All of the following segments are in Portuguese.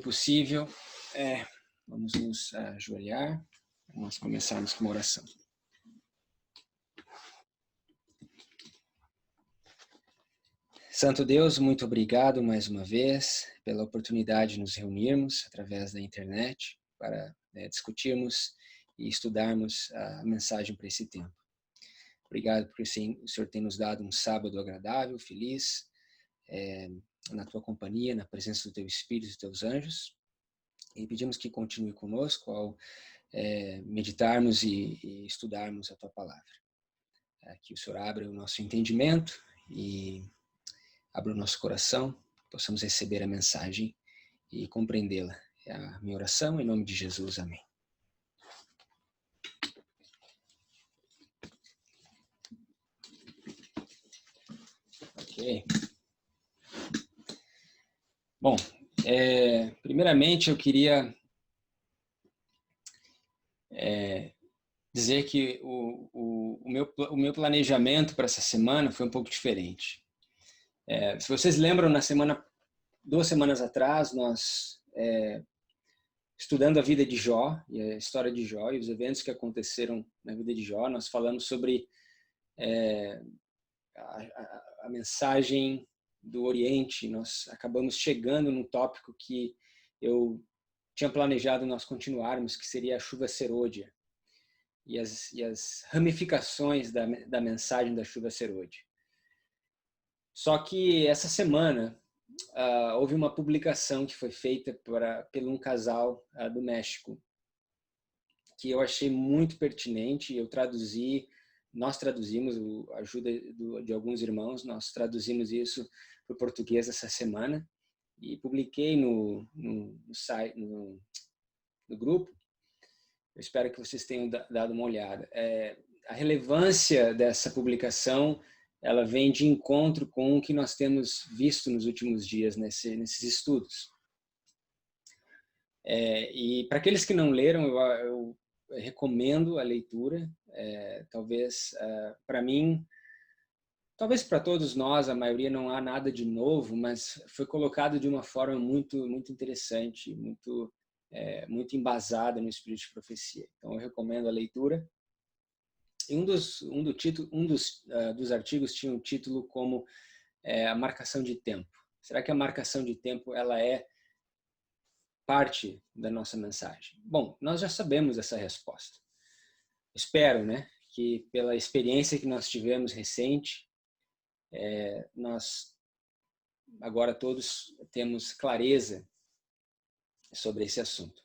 possível, vamos nos ajoelhar, para nós começarmos com uma oração. Santo Deus, muito obrigado mais uma vez pela oportunidade de nos reunirmos através da internet para discutirmos e estudarmos a mensagem para esse tempo. Obrigado porque o Senhor tem nos dado um sábado agradável, feliz, na tua companhia, na presença do teu Espírito e dos teus anjos. E pedimos que continue conosco ao meditarmos e estudarmos a tua palavra. Que o Senhor abra o nosso entendimento e abra o nosso coração, possamos receber a mensagem e compreendê-la. É a minha oração, em nome de Jesus. Amém. Ok. Bom, primeiramente eu queria dizer que o meu planejamento para essa semana foi um pouco diferente. Se vocês lembram, 2 semanas atrás, nós estudando a vida de Jó, e a história de Jó, e os eventos que aconteceram na vida de Jó, nós falamos sobre a mensagem do Oriente. Nós acabamos chegando num tópico que eu tinha planejado nós continuarmos, que seria a chuva serôdia, e as ramificações da mensagem da chuva serôdia. Só que essa semana houve uma publicação que foi feita por um casal do México, que eu achei muito pertinente. Nós traduzimos, a ajuda de alguns irmãos, nós traduzimos isso para o português essa semana e publiquei no site, no grupo. Eu espero que vocês tenham dado uma olhada. A relevância dessa publicação, ela vem de encontro com o que nós temos visto nos últimos dias nesses estudos. E para aqueles que não leram, eu recomendo a leitura. Talvez para mim, talvez para todos nós, a maioria, não há nada de novo, mas foi colocado de uma forma muito, muito interessante, muito embasada no espírito de profecia. Então eu recomendo a leitura. E um dos artigos tinha um título como a marcação de tempo. Será que a marcação de tempo ela é parte da nossa mensagem? Bom, nós já sabemos essa resposta. Espero, que pela experiência que nós tivemos recente, nós agora todos temos clareza sobre esse assunto.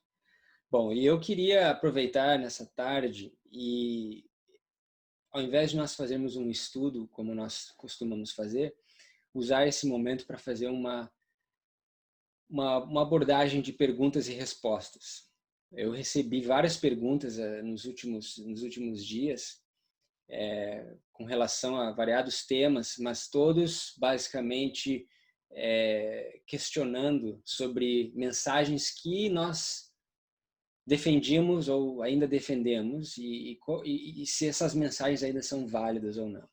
Bom, e eu queria aproveitar nessa tarde e, ao invés de nós fazermos um estudo, como nós costumamos fazer, usar esse momento para fazer uma abordagem de perguntas e respostas. Eu recebi várias perguntas nos últimos dias com relação a variados temas, mas todos basicamente questionando sobre mensagens que nós defendíamos ou ainda defendemos e se essas mensagens ainda são válidas ou não.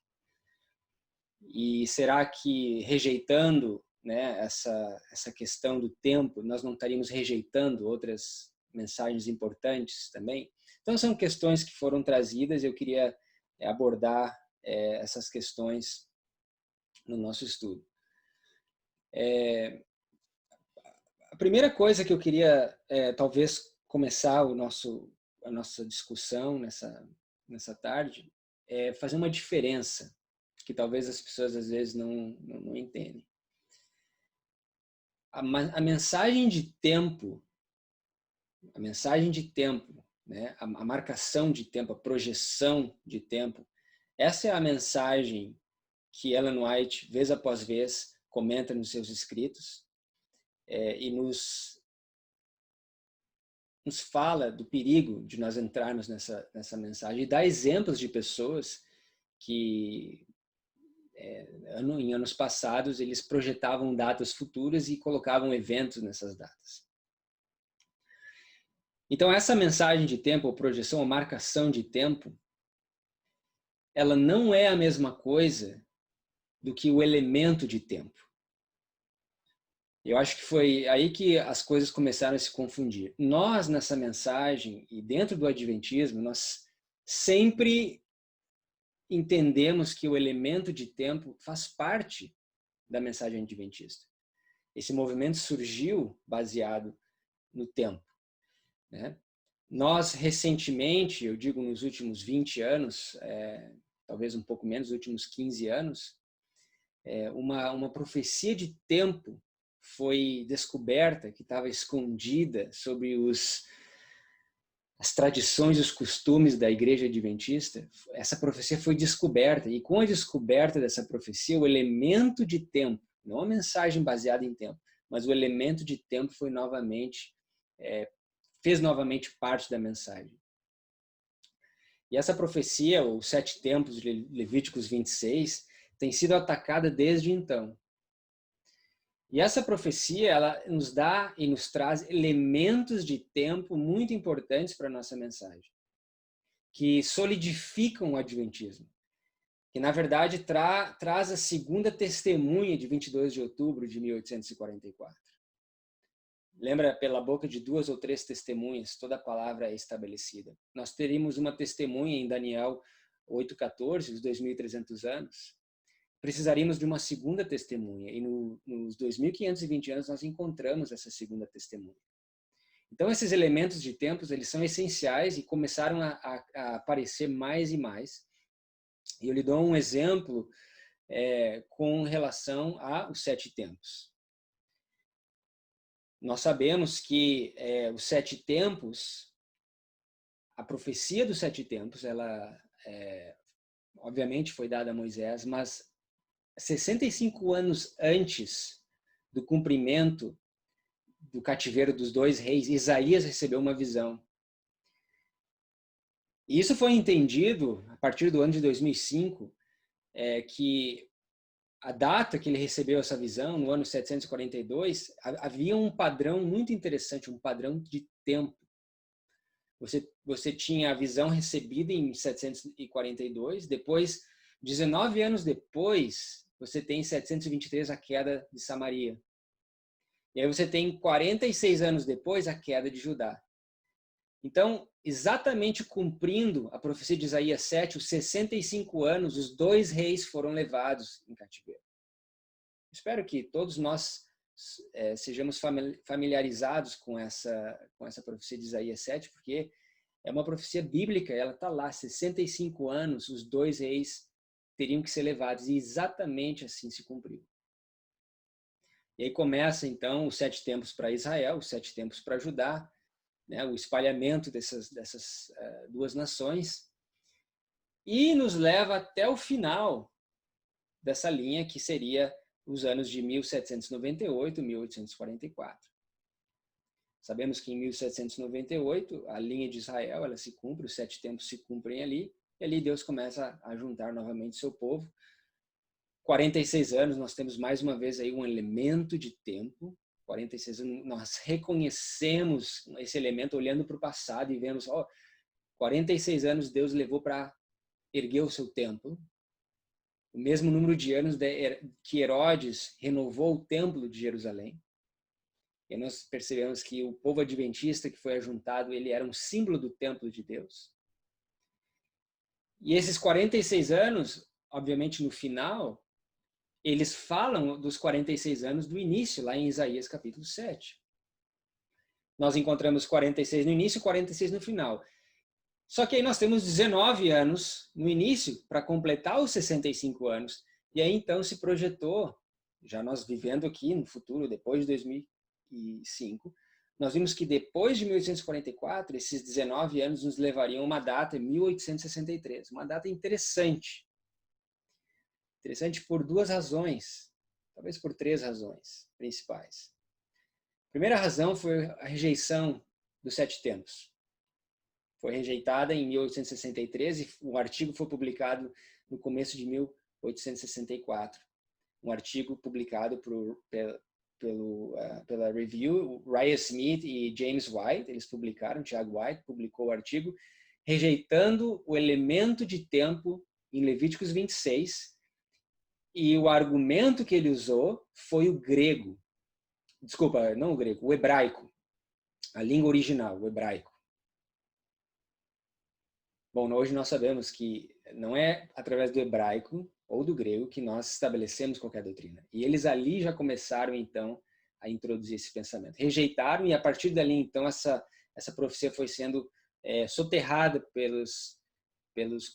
E será que rejeitando essa questão do tempo, nós não estaríamos rejeitando outras mensagens importantes também? Então são questões que foram trazidas e eu queria abordar essas questões no nosso estudo. A primeira coisa que eu queria talvez começar a nossa discussão nessa tarde é fazer uma diferença que talvez as pessoas às vezes não entendem. A mensagem de tempo, a marcação de tempo, a projeção de tempo, essa é a mensagem que Ellen White, vez após vez, comenta nos seus escritos e nos fala do perigo de nós entrarmos nessa mensagem e dá exemplos de pessoas que em anos passados eles projetavam datas futuras e colocavam eventos nessas datas. Então essa mensagem de tempo, ou projeção, ou marcação de tempo, ela não é a mesma coisa do que o elemento de tempo. Eu acho que foi aí que as coisas começaram a se confundir. Nós, nessa mensagem, e dentro do Adventismo, nós sempre entendemos que o elemento de tempo faz parte da mensagem adventista. Esse movimento surgiu baseado no tempo, né? Nós, recentemente, eu digo nos últimos 20 anos, talvez um pouco menos, nos últimos 15 anos, uma profecia de tempo foi descoberta, que estava escondida sobre as tradições e os costumes da Igreja Adventista. Essa profecia foi descoberta, e com a descoberta dessa profecia, o elemento de tempo, não a mensagem baseada em tempo, mas o elemento de tempo foi novamente, fez novamente parte da mensagem. E essa profecia, os 7 tempos de Levíticos 26, tem sido atacada desde então. E essa profecia, ela nos dá e nos traz elementos de tempo muito importantes para a nossa mensagem, que solidificam o adventismo, que na verdade traz a segunda testemunha de 22 de outubro de 1844. Lembra, pela boca de 2 ou 3 testemunhas, toda a palavra é estabelecida. Nós teríamos uma testemunha em Daniel 8,14, os 2.300 anos. Precisaríamos de uma segunda testemunha, e nos 2.520 anos nós encontramos essa segunda testemunha. Então, esses elementos de tempos, eles são essenciais e começaram a aparecer mais e mais. E eu lhe dou um exemplo com relação aos 7 tempos. Nós sabemos que os 7 tempos, a profecia dos 7 tempos, ela obviamente foi dada a Moisés, mas 65 anos antes do cumprimento do cativeiro dos 2 reis, Isaías recebeu uma visão. E isso foi entendido a partir do ano de 2005, que a data que ele recebeu essa visão, no ano 742, havia um padrão muito interessante, um padrão de tempo. Você tinha a visão recebida em 742, depois, 19 anos depois, você tem em 723 a queda de Samaria. E aí você tem 46 anos depois a queda de Judá. Então, exatamente cumprindo a profecia de Isaías 7, os 65 anos, os 2 reis foram levados em cativeiro. Espero que todos nós sejamos familiarizados com essa profecia de Isaías 7, porque é uma profecia bíblica, ela está lá, 65 anos, os 2 reis teriam que ser levados, e exatamente assim se cumpriu. E aí começa, então, os 7 tempos para Israel, os 7 tempos para Judá, né, o espalhamento dessas 2 nações, e nos leva até o final dessa linha, que seria os anos de 1798 e 1844. Sabemos que em 1798, a linha de Israel, ela se cumpre, os 7 tempos se cumprem ali, e ali Deus começa a juntar novamente seu povo. 46 anos, nós temos mais uma vez aí um elemento de tempo. 46 anos, nós reconhecemos esse elemento olhando para o passado e vemos, 46 anos Deus levou para erguer o seu templo. O mesmo número de anos que Herodes renovou o templo de Jerusalém. E nós percebemos que o povo adventista que foi ajuntado, ele era um símbolo do templo de Deus. E esses 46 anos, obviamente no final, eles falam dos 46 anos do início, lá em Isaías capítulo 7. Nós encontramos 46 no início e 46 no final. Só que aí nós temos 19 anos no início para completar os 65 anos. E aí então se projetou, já nós vivendo aqui no futuro, depois de 2005, nós vimos que depois de 1844, esses 19 anos nos levariam a uma data, 1863. Uma data interessante. Interessante por 2 razões, talvez por 3 razões principais. A primeira razão foi a rejeição dos 7 tempos. Foi rejeitada em 1863 e o artigo foi publicado no começo de 1864. Um artigo publicado pela Review, Ryan Smith e James White, eles publicaram, Tiago White publicou o artigo, rejeitando o elemento de tempo em Levíticos 26, e o argumento que ele usou foi o grego. desculpa, não o grego, o hebraico, a língua original, o hebraico. Bom, hoje nós sabemos que não é através do hebraico ou do grego que nós estabelecemos qualquer doutrina. E eles ali já começaram, então, a introduzir esse pensamento. Rejeitaram e, a partir dali, então, essa profecia foi sendo soterrada pelos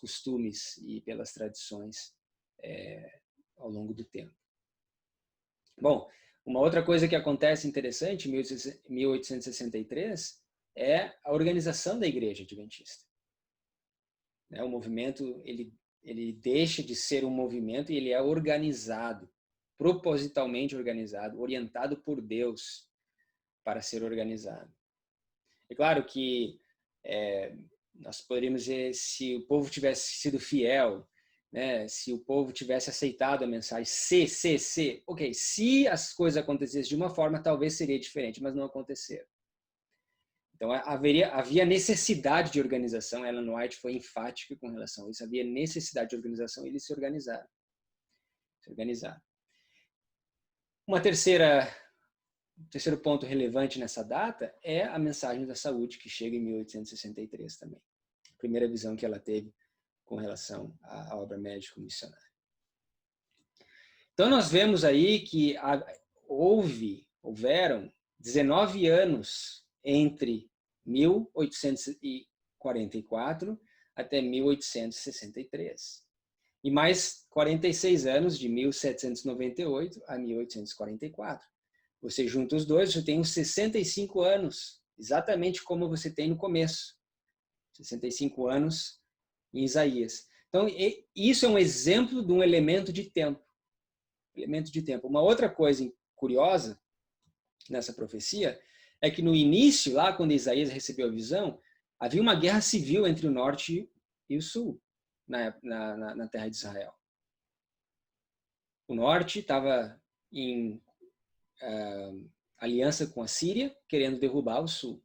costumes e pelas tradições ao longo do tempo. Bom, uma outra coisa que acontece interessante em 1863 é a organização da Igreja Adventista. O movimento ele deixa de ser um movimento e ele é organizado, propositalmente organizado, orientado por Deus para ser organizado. É claro que nós poderíamos dizer, se o povo tivesse sido fiel, né, se o povo tivesse aceitado a mensagem, ok, se as coisas acontecessem de uma forma, talvez seria diferente, mas não aconteceram. Então, havia necessidade de organização. Ellen White foi enfática com relação a isso. Havia necessidade de organização e eles se organizaram. Terceiro ponto relevante nessa data é a mensagem da saúde, que chega em 1863 também. A primeira visão que ela teve com relação à obra médico-missionária. Então, nós vemos aí que houveram 19 anos entre 1844 até 1863. E mais 46 anos, de 1798 a 1844. Você junta os dois, você tem uns 65 anos, exatamente como você tem no começo. 65 anos em Isaías. Então, isso é um exemplo de um elemento de tempo. Uma outra coisa curiosa nessa profecia é que no início, lá quando Isaías recebeu a visão, havia uma guerra civil entre o norte e o sul, na terra de Israel. O norte estava em aliança com a Síria, querendo derrubar o sul.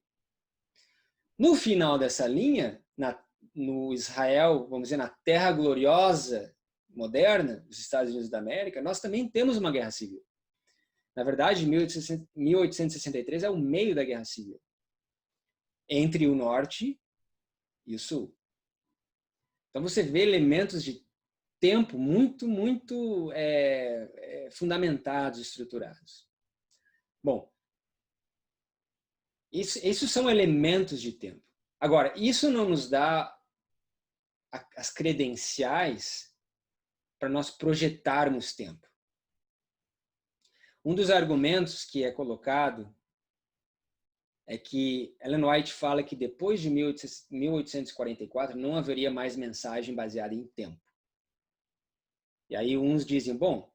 No final dessa linha, no Israel, vamos dizer, na terra gloriosa, moderna, dos Estados Unidos da América, nós também temos uma guerra civil. Na verdade, 1863 é o meio da guerra civil, entre o norte e o sul. Então você vê elementos de tempo muito fundamentados, estruturados. Bom, isso são elementos de tempo. Agora, isso não nos dá as credenciais para nós projetarmos tempo. Um dos argumentos que é colocado é que Ellen White fala que depois de 1844 não haveria mais mensagem baseada em tempo. E aí uns dizem, bom,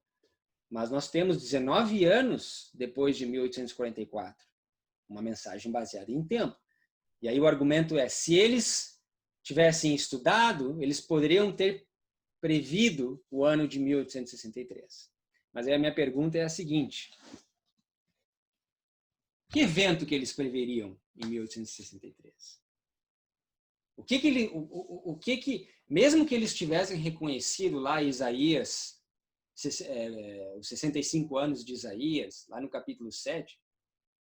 mas nós temos 19 anos depois de 1844, uma mensagem baseada em tempo. E aí o argumento é, se eles tivessem estudado, eles poderiam ter prevido o ano de 1863. Mas aí a minha pergunta é a seguinte: que evento que eles preveriam em 1863? Mesmo que eles tivessem reconhecido lá Isaías, os 65 anos de Isaías, lá no capítulo 7,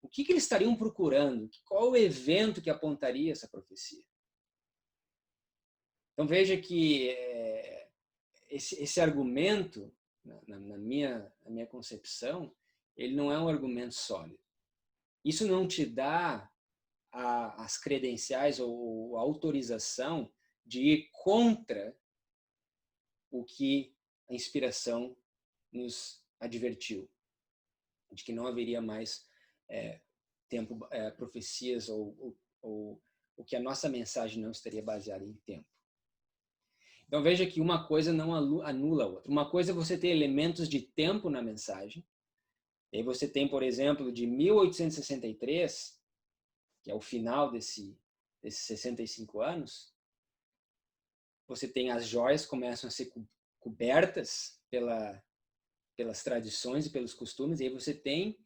o que eles estariam procurando? Qual o evento que apontaria essa profecia? Então veja que esse argumento, na minha concepção, ele não é um argumento sólido. Isso não te dá as credenciais ou a autorização de ir contra o que a inspiração nos advertiu, de que não haveria mais profecias ou que a nossa mensagem não estaria baseada em tempo. Então veja que uma coisa não anula a outra. Uma coisa é você ter elementos de tempo na mensagem. E aí você tem, por exemplo, de 1863, que é o final desses 65 anos, você tem as joias que começam a ser cobertas pelas tradições e pelos costumes, e aí você tem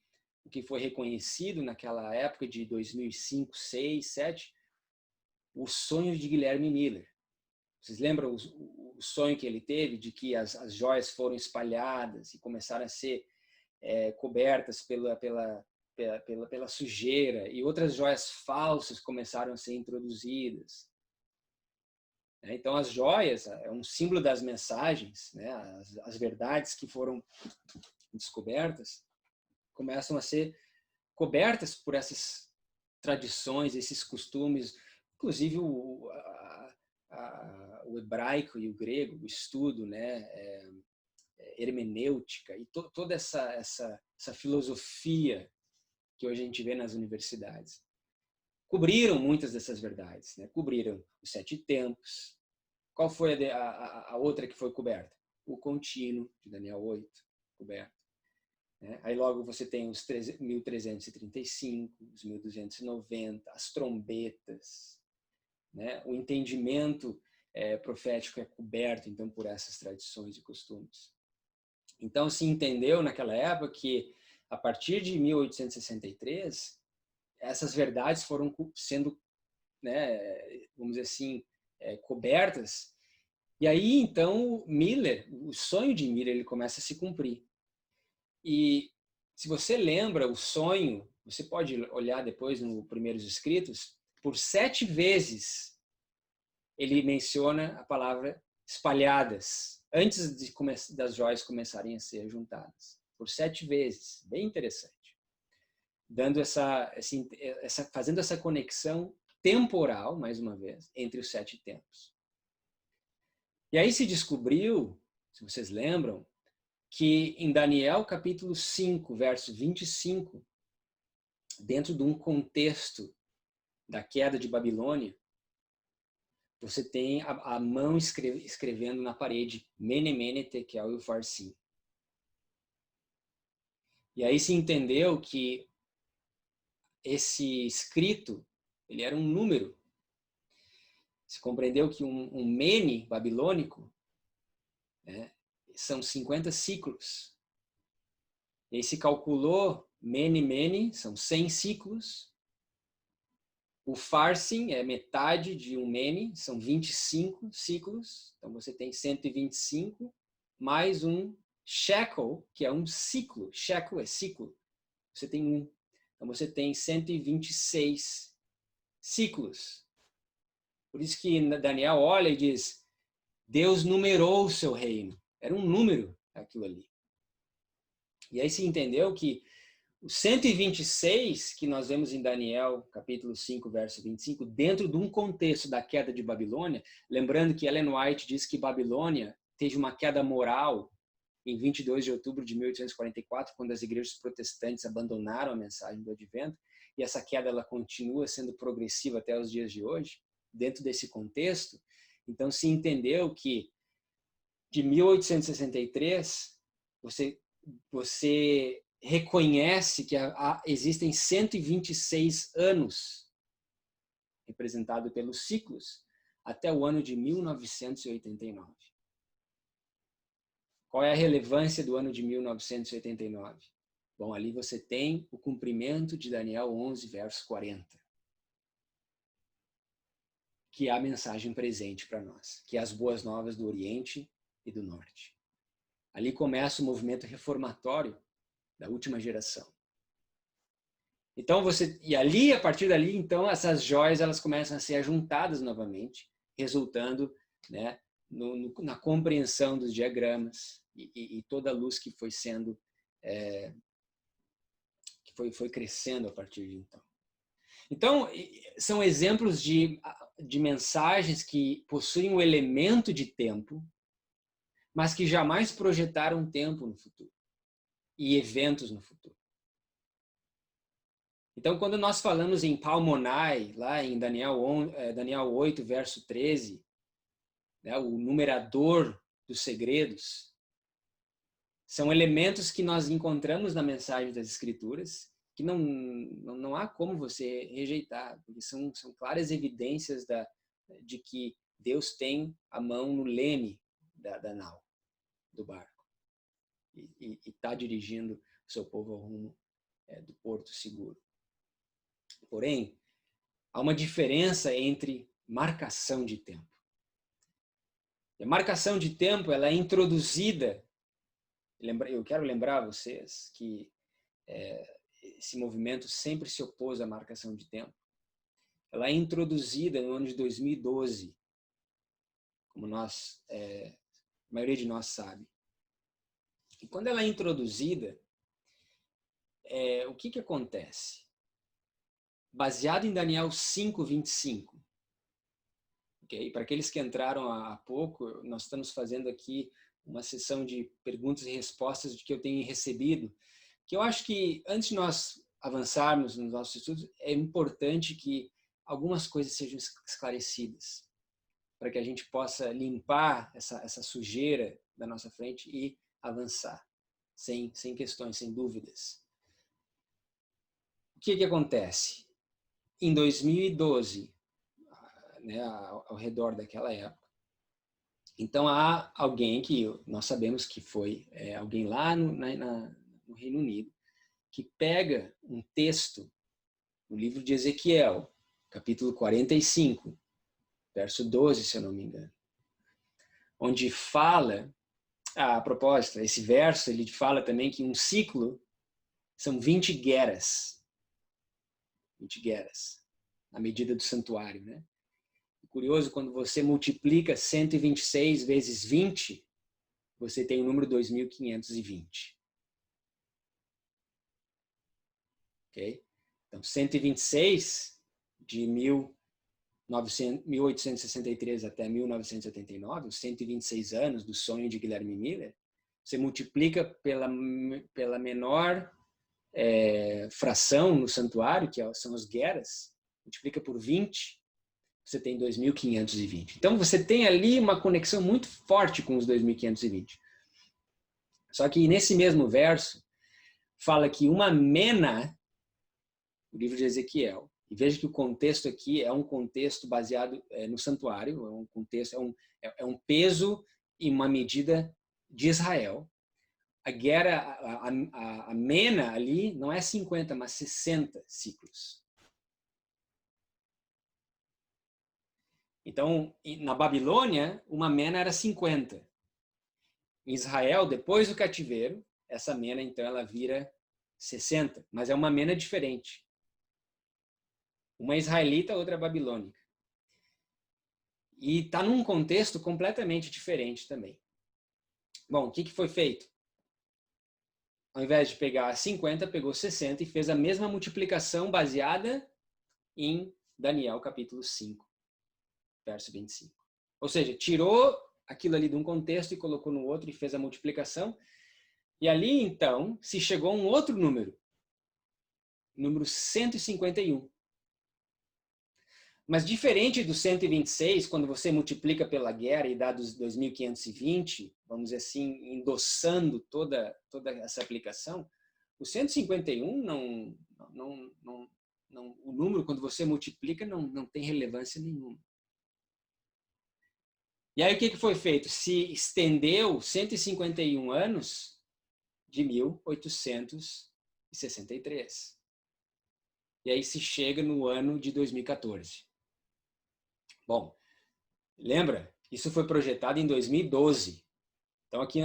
o que foi reconhecido naquela época de 2005, 2006, 2007, o sonho de Guilherme Miller. Vocês lembram o sonho que ele teve de que as joias foram espalhadas e começaram a ser cobertas pela sujeira, e outras joias falsas começaram a ser introduzidas. Então, as joias é um símbolo das mensagens, né? As verdades que foram descobertas começam a ser cobertas por essas tradições, esses costumes, inclusive o hebraico e o grego, o estudo, né? Hermenêutica e toda essa filosofia que hoje a gente vê nas universidades. Cobriram muitas dessas verdades, né? Cobriram os 7 tempos. Qual foi a outra que foi coberta? O contínuo, de Daniel 8, coberto. Aí logo você tem os 1335, os 1290, as trombetas. Né? O entendimento profético é coberto, então, por essas tradições e costumes. Então, se entendeu naquela época que, a partir de 1863, essas verdades foram sendo, né, vamos dizer assim, cobertas. E aí, então, Miller, o sonho de Miller, ele começa a se cumprir. E se você lembra o sonho, você pode olhar depois nos primeiros escritos, por 7 vezes ele menciona a palavra espalhadas, antes das joias começarem a ser juntadas. Por 7 vezes. Bem interessante. Dando fazendo essa conexão temporal, mais uma vez, entre os 7 tempos. E aí se descobriu, se vocês lembram, que em Daniel capítulo 5, verso 25, dentro de um contexto da queda de Babilônia, você tem a mão escrevendo na parede Mene, Mene, Tekel e Ufarsin. E aí se entendeu que esse escrito, ele era um número. Se compreendeu que um Mene babilônico, né, são 50 ciclos. E aí se calculou Mene, Mene, são 100 ciclos. O Farsin é metade de um Mene, são 25 ciclos. Então você tem 125, mais um shekel, que é um ciclo. Shekel é ciclo. Você tem um. Então você tem 126 ciclos. Por isso que Daniel olha e diz, Deus numerou o seu reino. Era um número aquilo ali. E aí se entendeu que o 126 que nós vemos em Daniel, capítulo 5, verso 25, dentro de um contexto da queda de Babilônia, lembrando que Ellen White diz que Babilônia teve uma queda moral em 22 de outubro de 1844, quando as igrejas protestantes abandonaram a mensagem do Advento, e essa queda ela continua sendo progressiva até os dias de hoje, dentro desse contexto. Então se entendeu que de 1863, você reconhece que existem 126 anos representados pelos ciclos até o ano de 1989. Qual é a relevância do ano de 1989? Bom, ali você tem o cumprimento de Daniel 11, verso 40. Que é a mensagem presente para nós, que é as boas novas do Oriente e do Norte. Ali começa o movimento reformatório da última geração. Então e ali, a partir dali, então essas joias elas começam a ser juntadas novamente, resultando, né, na compreensão dos diagramas e toda a luz que foi sendo que foi crescendo a partir de então. Então são exemplos de mensagens que possuem um elemento de tempo, mas que jamais projetaram tempo no futuro e eventos no futuro. Então, quando nós falamos em Palmonai, lá em Daniel 8, verso 13, né, o numerador dos segredos, são elementos que nós encontramos na mensagem das Escrituras, que não há como você rejeitar, porque são claras evidências de que Deus tem a mão no leme da nau, do barco, e está dirigindo o seu povo ao rumo do porto seguro. Porém, há uma diferença entre marcação de tempo. A marcação de tempo ela é introduzida. Eu quero lembrar vocês que esse movimento sempre se opôs à marcação de tempo. Ela é introduzida no ano de 2012, como a maioria de nós sabe. E quando ela é introduzida, o que acontece? Baseado em Daniel 5:25. Okay? Para aqueles que entraram há pouco, nós estamos fazendo aqui uma sessão de perguntas e respostas de que eu tenho recebido, que eu acho que antes de nós avançarmos nos nossos estudos, é importante que algumas coisas sejam esclarecidas, para que a gente possa limpar essa sujeira da nossa frente e avançar, sem questões, sem dúvidas. O que acontece? Em 2012, né, ao redor daquela época, então há alguém que nós sabemos que foi alguém lá no Reino Unido, que pega um texto no livro de Ezequiel, capítulo 45, verso 12, se eu não me engano, onde fala, a propósito, esse verso ele fala também que um ciclo são 20 geras. 20 geras, na medida do santuário, né? Curioso, quando você multiplica 126 vezes 20, você tem o número 2520. Ok? Então, 126 de 1863 até 1979, os 126 anos do sonho de Guilherme Miller, você multiplica pela menor fração no santuário, que são as geras, multiplica por 20, você tem 2520. Então, você tem ali uma conexão muito forte com os 2520. Só que nesse mesmo verso, fala que uma mena, o livro de Ezequiel, e veja que o contexto aqui é um contexto baseado no santuário, é um contexto, é um peso e uma medida de Israel. A guerra, a mena ali não é 50, mas 60 ciclos. Então, na Babilônia, uma mena era 50. Em Israel, depois do cativeiro, essa mena, então, ela vira 60. Mas é uma mena diferente. Uma israelita, outra babilônica. E está num contexto completamente diferente também. Bom, o que foi feito? Ao invés de pegar 50, pegou 60 e fez a mesma multiplicação baseada em Daniel, capítulo 5. Verso 25. Ou seja, tirou aquilo ali de um contexto e colocou no outro e fez a multiplicação. E ali, então, se chegou a um outro número. Número 151. Mas diferente do 126, quando você multiplica pela guerra e dá dos 2520, vamos dizer assim, endossando toda essa aplicação, o 151 o número, quando você multiplica, não tem relevância nenhuma. E aí o que foi feito? Se estendeu 151 anos de 1863. E aí se chega no ano de 2014. Bom, lembra? Isso foi projetado em 2012. Então aqui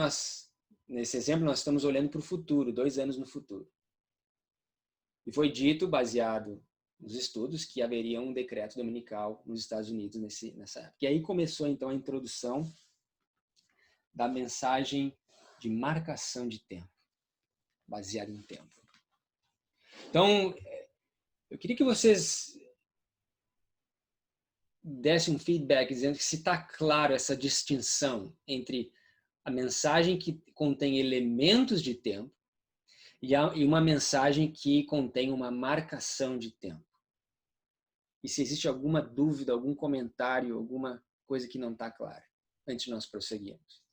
nesse exemplo, nós estamos olhando para o futuro, 2 anos no futuro. E foi dito, baseado nos estudos, que haveria um decreto dominical nos Estados Unidos nessa época. E aí começou, então, a introdução da mensagem de marcação de tempo, baseada em tempo. Então, eu queria que vocês dessem um feedback dizendo que se está claro essa distinção entre a mensagem que contém elementos de tempo e uma mensagem que contém uma marcação de tempo. E se existe alguma dúvida, algum comentário, alguma coisa que não está clara, antes de nós prosseguirmos.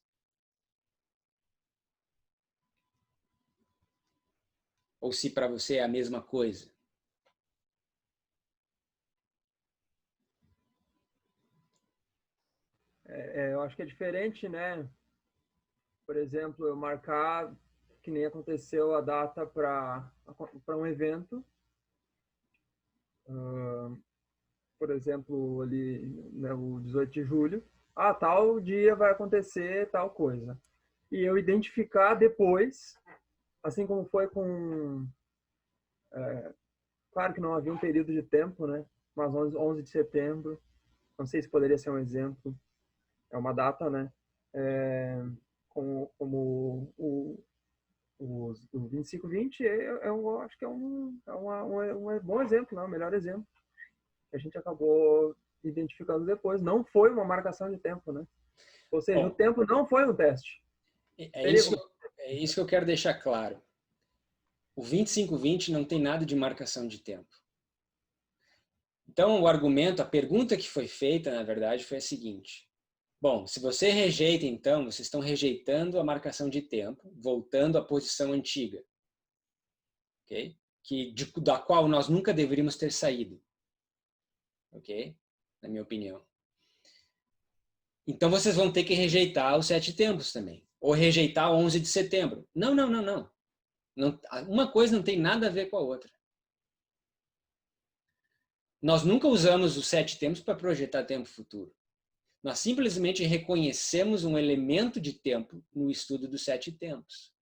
Ou se para você é a mesma coisa. Eu acho que é diferente, né? Por exemplo, eu marcar, que nem aconteceu, a data para um evento. Por exemplo, ali, né, o 18 de julho. Tal dia vai acontecer tal coisa. E eu identificar depois, assim como foi com Claro que não havia um período de tempo, né? Mas 11 de setembro, não sei se poderia ser um exemplo, é uma data, né? Como o 25/20 acho que um bom exemplo, né? O melhor exemplo que a gente acabou identificando depois. Não foi uma marcação de tempo, né? Ou seja, o Bom, tempo não foi um teste. é Seria isso, é isso que eu quero deixar claro. O 25/20 não tem nada de marcação de tempo. Então, o argumento, a pergunta que foi feita, na verdade, foi a seguinte. Bom, se você rejeita, então, vocês estão rejeitando a marcação de tempo, voltando à posição antiga, ok? Da qual nós nunca deveríamos ter saído, ok? Na minha opinião. Então, vocês vão ter que rejeitar os 7 tempos também. Ou rejeitar o 11 de setembro. Não, não, não, não. Uma coisa não tem nada a ver com a outra. Nós nunca usamos os 7 tempos para projetar tempo futuro. Nós simplesmente reconhecemos um elemento de tempo no estudo dos 7 tempos.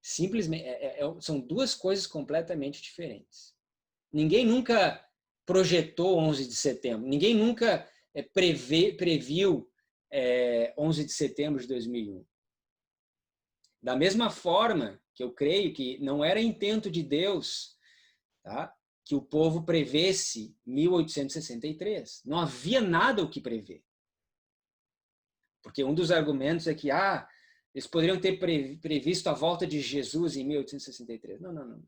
Simplesmente, são duas coisas completamente diferentes. Ninguém nunca projetou 11 de setembro. Ninguém nunca previu 11 de setembro de 2001. Da mesma forma que eu creio que não era intento de Deus, tá, que o povo prevesse 1863. Não havia nada o que prever. Porque um dos argumentos é que eles poderiam ter previsto a volta de Jesus em 1863. Não, não, não.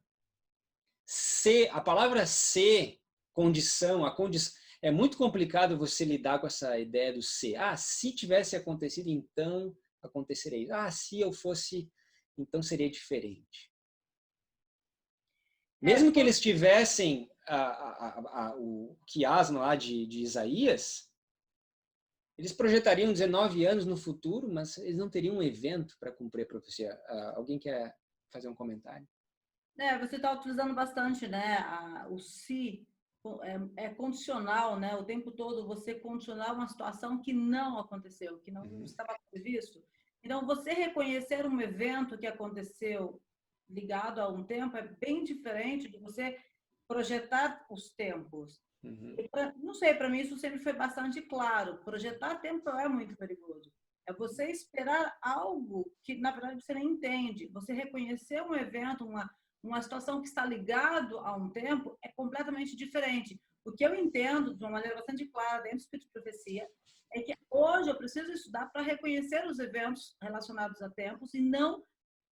A palavra ser, condição, é muito complicado você lidar com essa ideia do ser. Se tivesse acontecido, então aconteceria. Se eu fosse, então seria diferente. Mesmo que eles tivessem o quiasma lá de Isaías, eles projetariam 19 anos no futuro, mas eles não teriam um evento para cumprir a profecia. Alguém quer fazer um comentário? Você está utilizando bastante, né? O se é condicional, né? O tempo todo você condicionar uma situação que não aconteceu, que não estava previsto. Então, você reconhecer um evento que aconteceu ligado a um tempo é bem diferente de você projetar os tempos. Não sei, para mim isso sempre foi bastante claro. Projetar tempo é muito perigoso. É você esperar algo que, na verdade, você nem entende. Você reconhecer um evento, uma situação que está ligado a um tempo é completamente diferente. O que eu entendo, de uma maneira bastante clara, dentro do Espírito de Profecia, é que hoje eu preciso estudar para reconhecer os eventos relacionados a tempos e não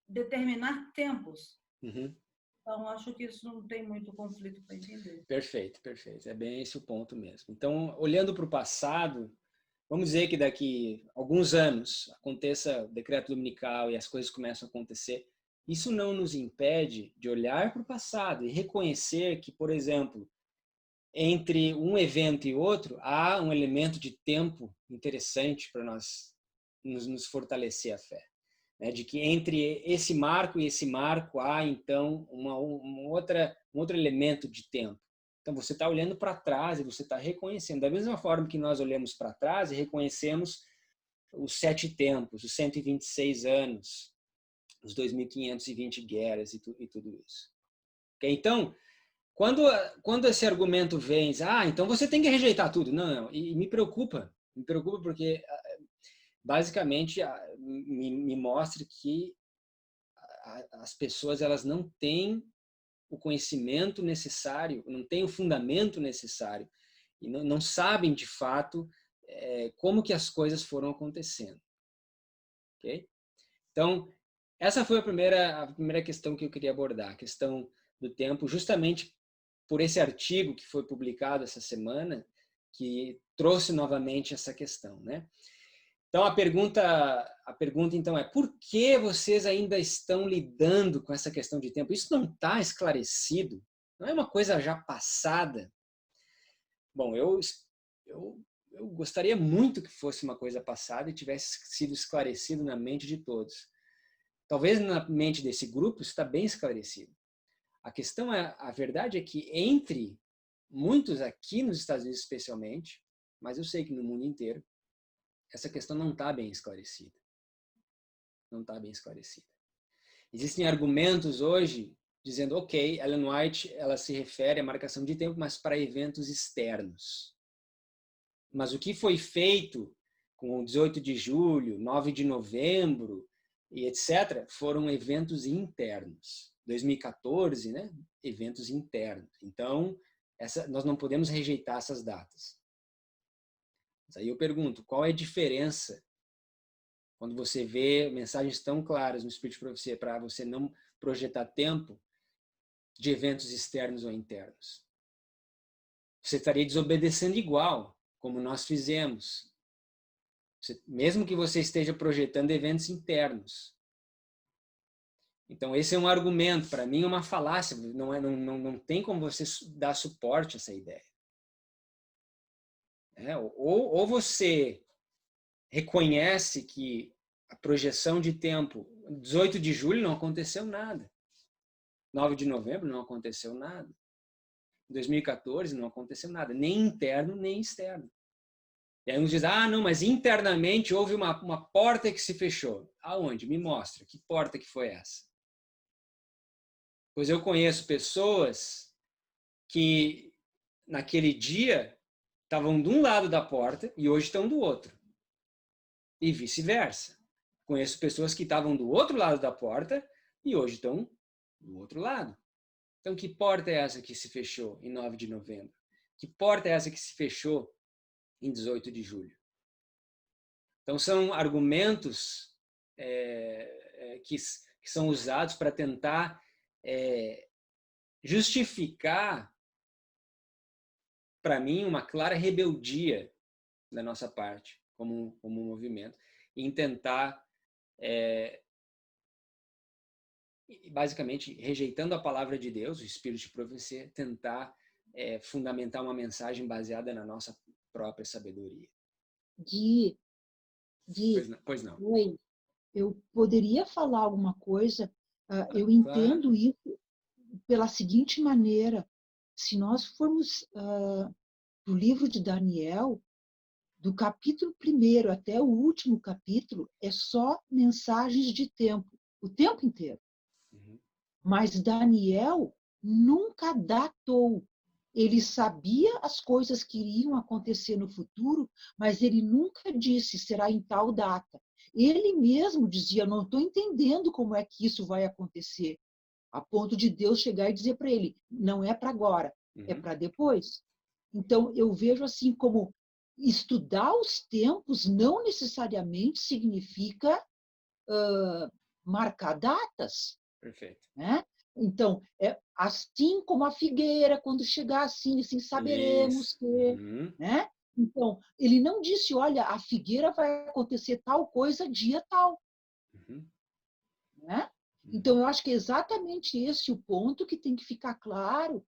determinar tempos. Então, acho que isso não tem muito conflito para entender. Perfeito, perfeito. É bem esse o ponto mesmo. Então, olhando para o passado, vamos dizer que daqui a alguns anos aconteça o decreto dominical e as coisas começam a acontecer. Isso não nos impede de olhar para o passado e reconhecer que, por exemplo, entre um evento e outro, há um elemento de tempo interessante para nós nos fortalecer a fé. De que entre esse marco e esse marco há, então, um outro elemento de tempo. Então, você está olhando para trás e você está reconhecendo. Da mesma forma que nós olhamos para trás e reconhecemos os 7 tempos, os 126 anos, os 2.520 guerras e tudo isso. Okay? Então, quando esse argumento vem, então você tem que rejeitar tudo. Não, e me preocupa porque basicamente me mostra que as pessoas elas não têm o conhecimento necessário, não têm o fundamento necessário e não sabem de fato como que as coisas foram acontecendo. Ok? Então, essa foi a primeira questão que eu queria abordar, a questão do tempo, justamente por esse artigo que foi publicado essa semana, que trouxe novamente essa questão, né? Então, a pergunta então é: por que vocês ainda estão lidando com essa questão de tempo? Isso não está esclarecido? Não é uma coisa já passada? Bom, eu gostaria muito que fosse uma coisa passada e tivesse sido esclarecido na mente de todos. Talvez na mente desse grupo isso está bem esclarecido. A questão a verdade é que entre muitos aqui nos Estados Unidos especialmente, mas eu sei que no mundo inteiro, essa questão não está bem esclarecida. Não está bem esclarecida. Existem argumentos hoje dizendo, ok, Ellen White, ela se refere à marcação de tempo, mas para eventos externos. Mas o que foi feito com o 18 de julho, 9 de novembro e etc., foram eventos internos. 2014, né? Eventos internos. Então, nós não podemos rejeitar essas datas. Mas aí eu pergunto, qual é a diferença quando você vê mensagens tão claras no Espírito de Profecia para você não projetar tempo de eventos externos ou internos? Você estaria desobedecendo igual, como nós fizemos. Mesmo que você esteja projetando eventos internos. Então, esse é um argumento. Para mim, é uma falácia. Não tem como você dar suporte a essa ideia. Ou você reconhece que a projeção de tempo, 18 de julho não aconteceu nada. 9 de novembro não aconteceu nada. 2014 não aconteceu nada. Nem interno, nem externo. E aí uns dizem, não, mas internamente houve uma porta que se fechou. Aonde? Me mostra. Que porta que foi essa? Pois eu conheço pessoas que naquele dia estavam de um lado da porta e hoje estão do outro. E vice-versa. Conheço pessoas que estavam do outro lado da porta e hoje estão do outro lado. Então, que porta é essa que se fechou em 9 de novembro? Que porta é essa que se fechou em 18 de julho? Então, são argumentos que são usados para tentar justificar, para mim, uma clara rebeldia da nossa parte, como movimento, em tentar, basicamente, rejeitando a palavra de Deus, o Espírito de Profecia, tentar fundamentar uma mensagem baseada na nossa própria sabedoria. Gui, Pois não. oi, eu poderia falar alguma coisa? Eu entendo Claro. isso pela seguinte maneira: se nós formos do livro de Daniel, do capítulo 1º até o último capítulo, é só mensagens de tempo, o tempo inteiro. Uhum. Mas Daniel nunca datou. Ele sabia as coisas que iriam acontecer no futuro, mas ele nunca disse será em tal data. Ele mesmo dizia, não estou entendendo como é que isso vai acontecer, a ponto de Deus chegar e dizer para ele, não é para agora, é para depois. Então, eu vejo assim como estudar os tempos não necessariamente significa marcar datas. Perfeito. Né? Então, assim como a figueira, quando chegar assim saberemos Isso. que... Uhum. Né? Então, ele não disse, olha, a figueira vai acontecer tal coisa dia tal. Uhum. Né? Então, eu acho que é exatamente esse o ponto que tem que ficar claro,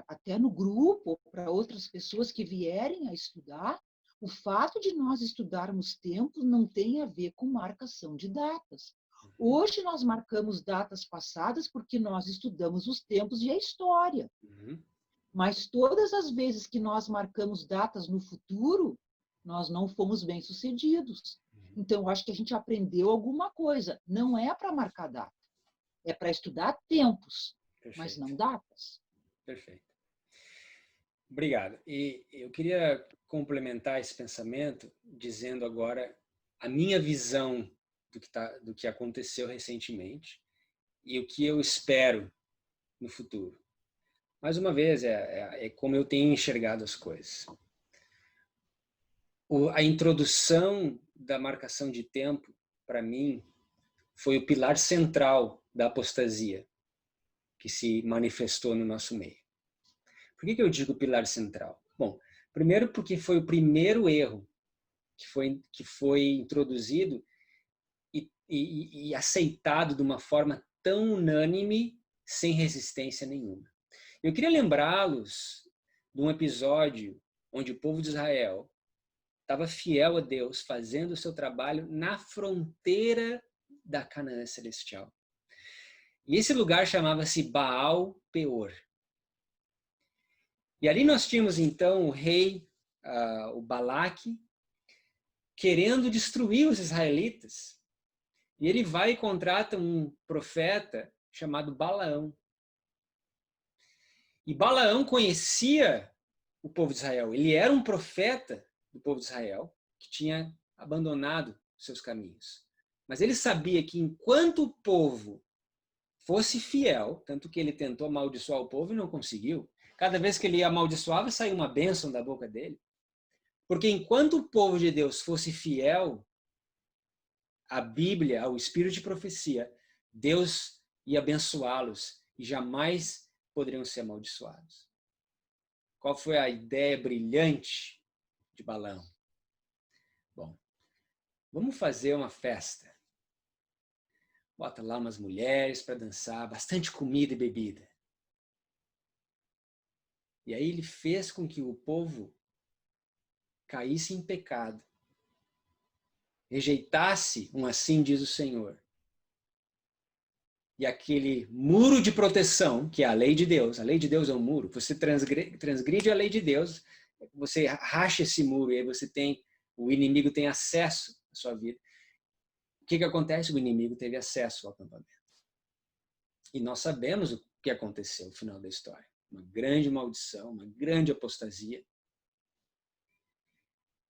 até no grupo, para outras pessoas que vierem a estudar. O fato de nós estudarmos tempos não tem a ver com marcação de datas. Hoje nós marcamos datas passadas porque nós estudamos os tempos e a história. Uhum. Mas todas as vezes que nós marcamos datas no futuro, nós não fomos bem-sucedidos. Então, eu acho que a gente aprendeu alguma coisa. Não é para marcar data. É para estudar tempos, Perfeito. mas não datas. Perfeito. Obrigado. E eu queria complementar esse pensamento dizendo agora a minha visão do que aconteceu recentemente e o que eu espero no futuro. Mais uma vez, é como eu tenho enxergado as coisas. A introdução da marcação de tempo, para mim, foi o pilar central da apostasia que se manifestou no nosso meio. Por que eu digo pilar central? Bom, primeiro porque foi o primeiro erro que foi introduzido e aceitado de uma forma tão unânime, sem resistência nenhuma. Eu queria lembrá-los de um episódio onde o povo de Israel estava fiel a Deus, fazendo o seu trabalho na fronteira da Canaã Celestial. E esse lugar chamava-se Baal Peor. E ali nós tínhamos então o rei, o Balaque, querendo destruir os israelitas. E ele vai e contrata um profeta chamado Balaão. E Balaão conhecia o povo de Israel. Ele era um profeta do povo de Israel que tinha abandonado seus caminhos. Mas ele sabia que enquanto o povo fosse fiel, tanto que ele tentou amaldiçoar o povo e não conseguiu. Cada vez que ele amaldiçoava, saía uma bênção da boca dele. Porque enquanto o povo de Deus fosse fiel à Bíblia, ao Espírito de profecia, Deus ia abençoá-los e jamais poderiam ser amaldiçoados. Qual foi a ideia brilhante de Balaão? Bom, vamos fazer uma festa. Bota lá umas mulheres para dançar, bastante comida e bebida. E aí ele fez com que o povo caísse em pecado, rejeitasse um assim diz o Senhor. E aquele muro de proteção, que é a lei de Deus é um muro, você transgride a lei de Deus, você racha esse muro e aí o inimigo tem acesso à sua vida. O que acontece? O inimigo teve acesso ao acampamento. E nós sabemos o que aconteceu no final da história. Uma grande maldição, uma grande apostasia.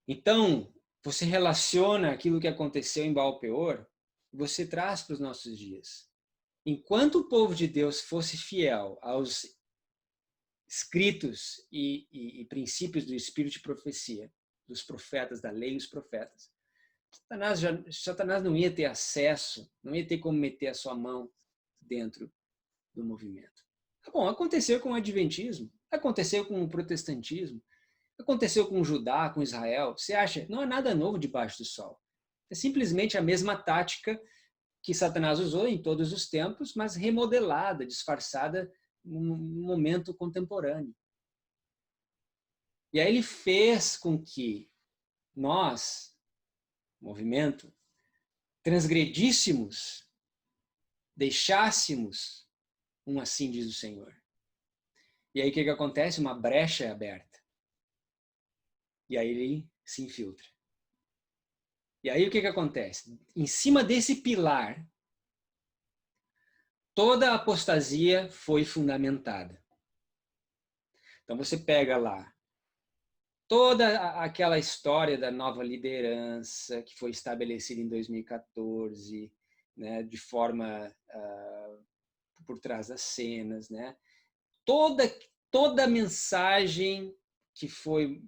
Então, você relaciona aquilo que aconteceu em Baal-Peor, você traz para os nossos dias. Enquanto o povo de Deus fosse fiel aos escritos e princípios do Espírito de profecia, dos profetas, da lei e os profetas, Satanás não ia ter acesso, não ia ter como meter a sua mão dentro do movimento. Bom, aconteceu com o Adventismo, aconteceu com o protestantismo, aconteceu com Judá, com Israel. Você acha? Não é nada novo debaixo do sol. É simplesmente a mesma tática que Satanás usou em todos os tempos, mas remodelada, disfarçada no momento contemporâneo. E aí ele fez com que nós, movimento, transgredíssemos, deixássemos um assim diz o Senhor. E aí o que acontece? Uma brecha é aberta. E aí ele se infiltra. E aí o que acontece? Em cima desse pilar, toda a apostasia foi fundamentada. Então você pega lá toda aquela história da nova liderança que foi estabelecida em 2014, né, de forma por trás das cenas, né? Toda a mensagem que foi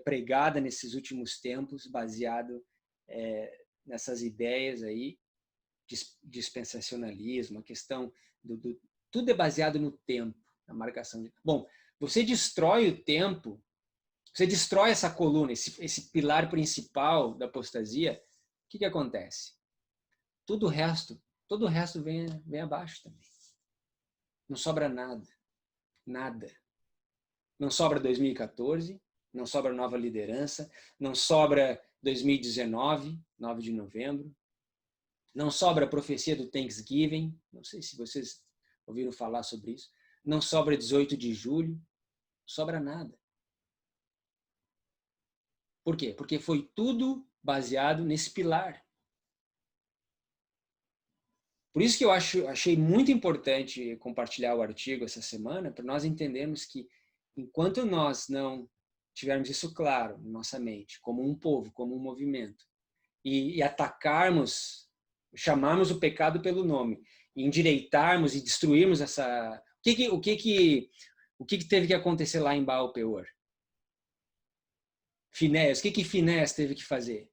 pregada nesses últimos tempos, baseado nessas ideias aí, dispensacionalismo, a questão tudo é baseado no tempo, na marcação. Bom, você destrói o tempo, você destrói essa coluna, esse pilar principal da apostasia, o que acontece? Todo o resto vem abaixo também. Não sobra nada. Nada. Não sobra 2014, não sobra nova liderança, não sobra 2019, 9 de novembro, não sobra a profecia do Thanksgiving, não sei se vocês ouviram falar sobre isso, não sobra 18 de julho, não sobra nada. Por quê? Porque foi tudo baseado nesse pilar. Por isso que eu achei muito importante compartilhar o artigo essa semana, para nós entendermos que enquanto nós não tivermos isso claro na nossa mente, como um povo, como um movimento, e atacarmos, chamarmos o pecado pelo nome, e endireitarmos e destruirmos essa... O que teve que acontecer lá em Baal-Peor? Finéias, o que Finéias teve que fazer?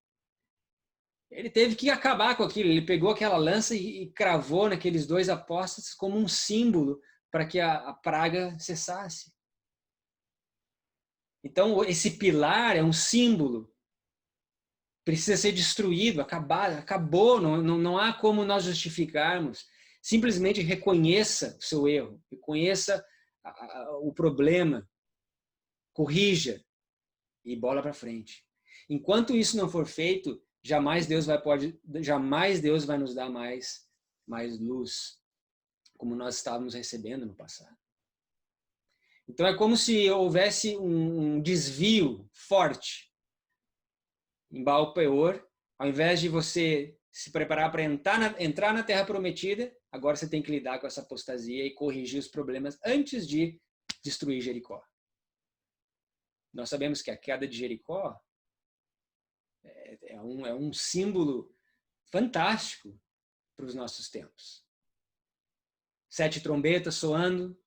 Ele teve que acabar com aquilo, ele pegou aquela lança e cravou naqueles dois apóstolos como um símbolo para que a praga cessasse. Então, esse pilar é um símbolo, precisa ser destruído, acabou, não há como nós justificarmos. Simplesmente reconheça o seu erro, reconheça o problema, corrija e bola para frente. Enquanto isso não for feito, jamais Deus vai nos dar mais luz, como nós estávamos recebendo no passado. Então é como se houvesse um desvio forte em Baal-Peor. Ao invés de você se preparar para entrar na Terra Prometida, agora você tem que lidar com essa apostasia e corrigir os problemas antes de destruir Jericó. Nós sabemos que a queda de Jericó é um símbolo fantástico para os nossos tempos. 7 trombetas soando,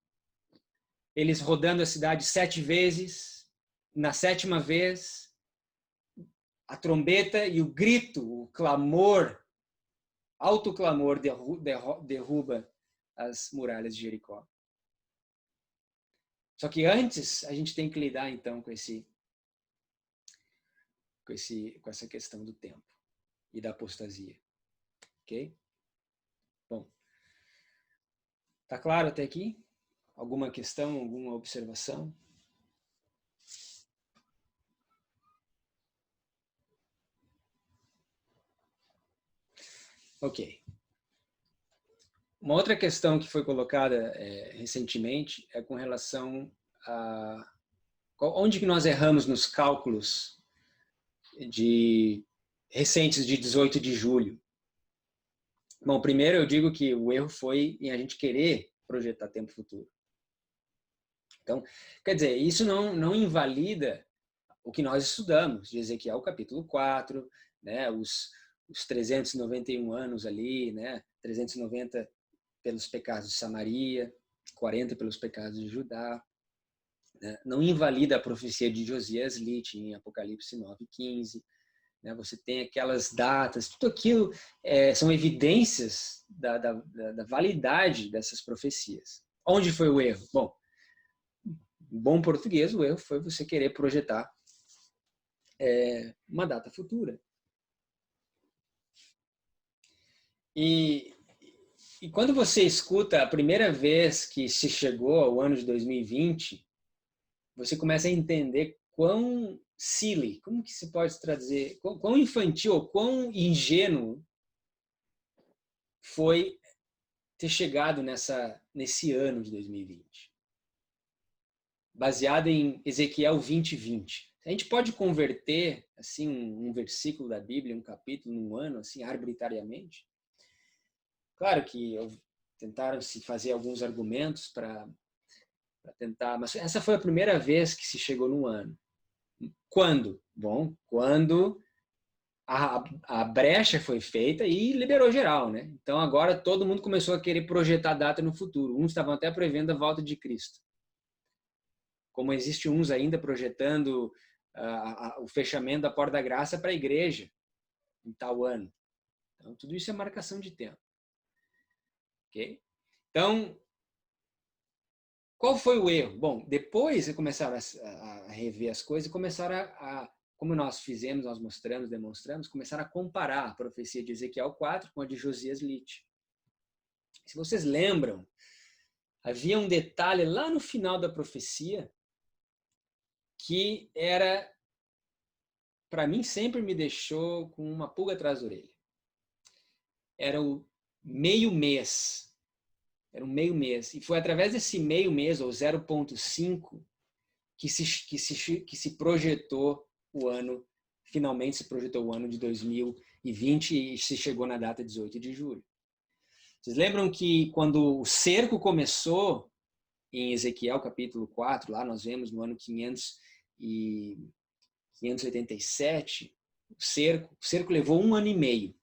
eles rodando a cidade 7 vezes, na 7ª vez, a trombeta e o grito, o clamor, alto clamor derruba as muralhas de Jericó. Só que antes a gente tem que lidar então com essa questão do tempo e da apostasia. Ok? Bom, tá claro até aqui? Alguma questão, alguma observação? Ok. Uma outra questão que foi colocada recentemente é com relação a onde que nós erramos nos cálculos recentes de 18 de julho. Bom, primeiro eu digo que o erro foi em a gente querer projetar tempo futuro. Então, quer dizer, isso não invalida o que nós estudamos, de Ezequiel capítulo 4, né, os 391 anos ali, né, 390 pelos pecados de Samaria, 40 pelos pecados de Judá. Né, não invalida a profecia de Josias Litt em Apocalipse 9:15. Né, você tem aquelas datas, tudo aquilo são evidências da validade dessas profecias. Onde foi o erro? Bom, em bom português, o erro foi você querer projetar uma data futura. E quando você escuta a primeira vez que se chegou ao ano de 2020, você começa a entender quão silly, como que se pode traduzir, quão infantil, quão ingênuo foi ter chegado nesse ano de 2020. Baseado em Ezequiel 20:20. A gente pode converter assim um versículo da Bíblia, um capítulo, num ano, assim, arbitrariamente. Claro que tentaram se fazer alguns argumentos para tentar, mas essa foi a primeira vez que se chegou no ano. Quando? Bom, quando a brecha foi feita e liberou geral, né? Então agora todo mundo começou a querer projetar data no futuro. Uns estavam até prevendo a volta de Cristo. Como existe uns ainda projetando o fechamento da Porta da Graça para a igreja em tal ano. Então tudo isso é marcação de tempo. Ok? Então, qual foi o erro? Bom, depois começaram a rever as coisas e começaram como nós fizemos, nós mostramos, demonstramos, começaram a comparar a profecia de Ezequiel 4 com a de Josias Litt. Se vocês lembram, havia um detalhe lá no final da profecia que para mim, sempre me deixou com uma pulga atrás da orelha. Era o meio mês. Era um meio mês. E foi através desse meio mês, ou 0,5, que se projetou o ano, finalmente se projetou o ano de 2020 e se chegou na data 18 de julho. Vocês lembram que quando o cerco começou, em Ezequiel capítulo 4, lá nós vemos no ano 587, o cerco levou 1 ano e meio.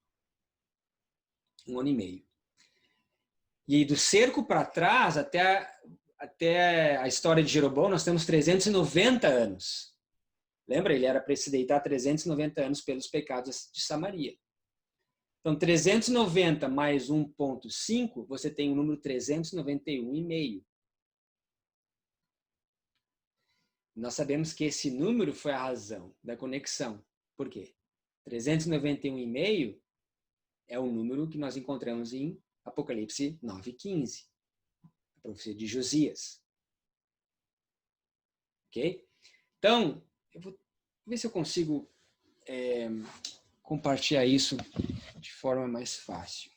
1 ano e meio. E do cerco para trás, até a história de Jeroboão, nós temos 390 anos. Lembra? Ele era para se deitar 390 anos pelos pecados de Samaria. Então, 390 mais 1,5, você tem o número 391,5. Nós sabemos que esse número foi a razão da conexão. Por quê? 391,5 é o número que nós encontramos em Apocalipse 9:15, a profecia de Josias. Ok? Então, eu vou ver se eu consigo compartilhar isso de forma mais fácil.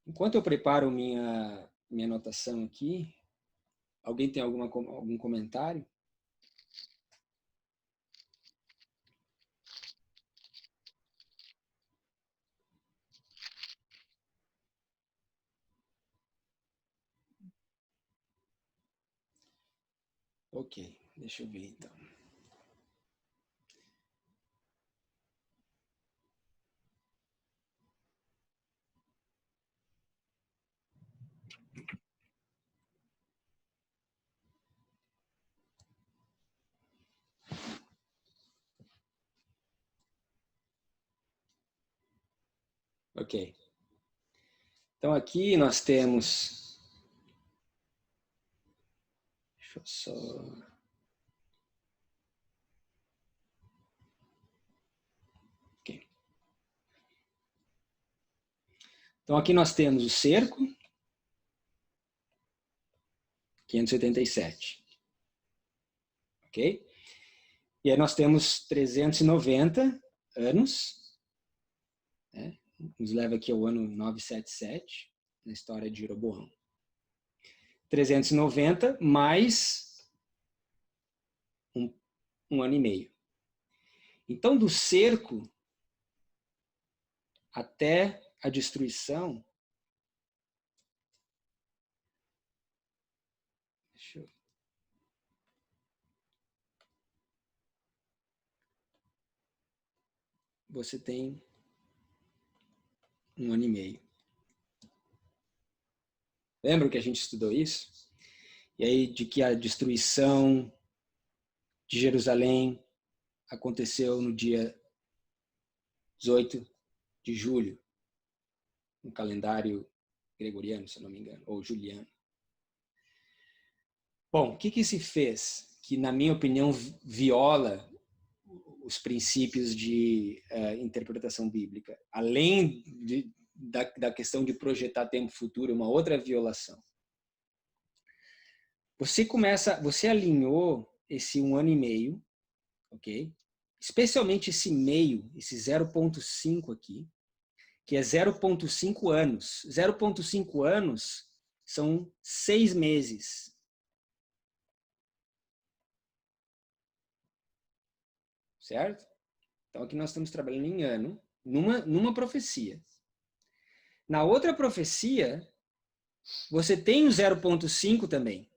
Enquanto eu preparo minha anotação aqui, alguém tem algum comentário? Ok, deixa eu ver então. Ok. Então aqui nós temos... Deixa eu só... Ok. Então aqui nós temos o cerco, 587. Ok? E aí nós temos 390 anos, né? Nos leva aqui ao ano 977, na história de Jeroboão. 390 mais um ano e meio. Então, do cerco até a destruição, você tem um ano e meio. Lembra que a gente estudou isso? E aí, de que a destruição de Jerusalém aconteceu no dia 18 de julho, no calendário gregoriano, se eu não me engano, ou juliano. Bom, o que se fez que, na minha opinião, viola os princípios de interpretação bíblica? Além da questão de projetar tempo futuro, uma outra violação. Você alinhou esse 1 ano e meio, ok? Especialmente esse meio, esse 0,5 aqui, que é 0,5 anos. 0,5 anos são 6 meses. Certo? Então aqui nós estamos trabalhando em ano, numa profecia. Na outra profecia, você tem o 0,5 também.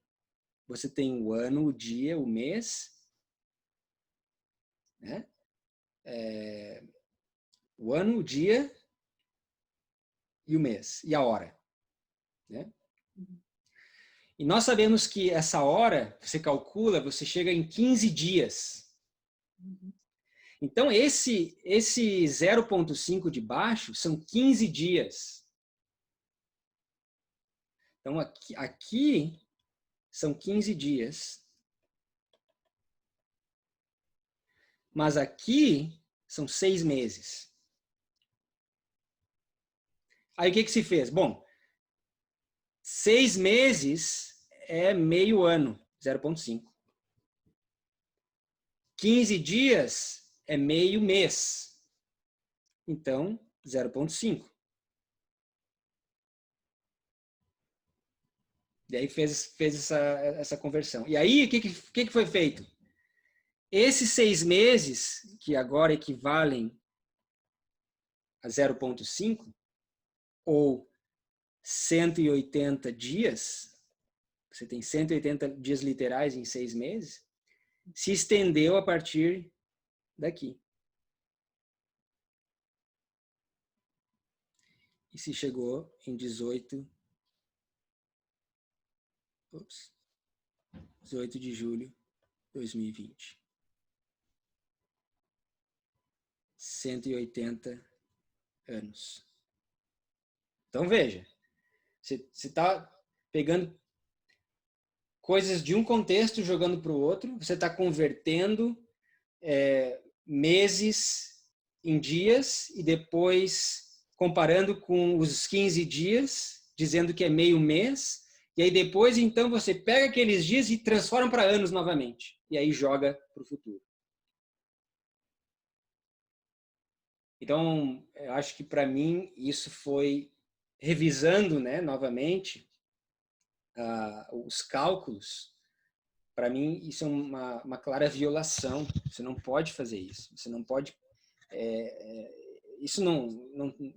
Você tem o ano, o dia, o mês, né? O ano, o dia e o mês, e a hora, né? E nós sabemos que essa hora, você calcula, você chega em 15 dias. Então, esse 0,5 de baixo são 15 dias. Então, aqui são 15 dias. Mas aqui são 6 meses. Aí o que se fez? Bom, 6 meses é meio ano, 0,5. 15 dias é meio mês. Então, 0,5. E aí fez essa conversão. E aí, o que foi feito? Esses 6 meses, que agora equivalem a 0,5, ou 180 dias, você tem 180 dias literais em 6 meses, se estendeu a partir daqui. E se chegou em 18 de julho de 2020. 180 anos. Então veja, você está pegando coisas de um contexto, jogando para o outro, você está convertendo meses em dias e depois comparando com os 15 dias, dizendo que é meio mês, e aí depois então você pega aqueles dias e transforma para anos novamente, e aí joga para o futuro. Então, eu acho que para mim isso foi, revisando, né, novamente os cálculos, para mim isso é uma clara violação. Você não pode fazer isso. Você não pode... isso não...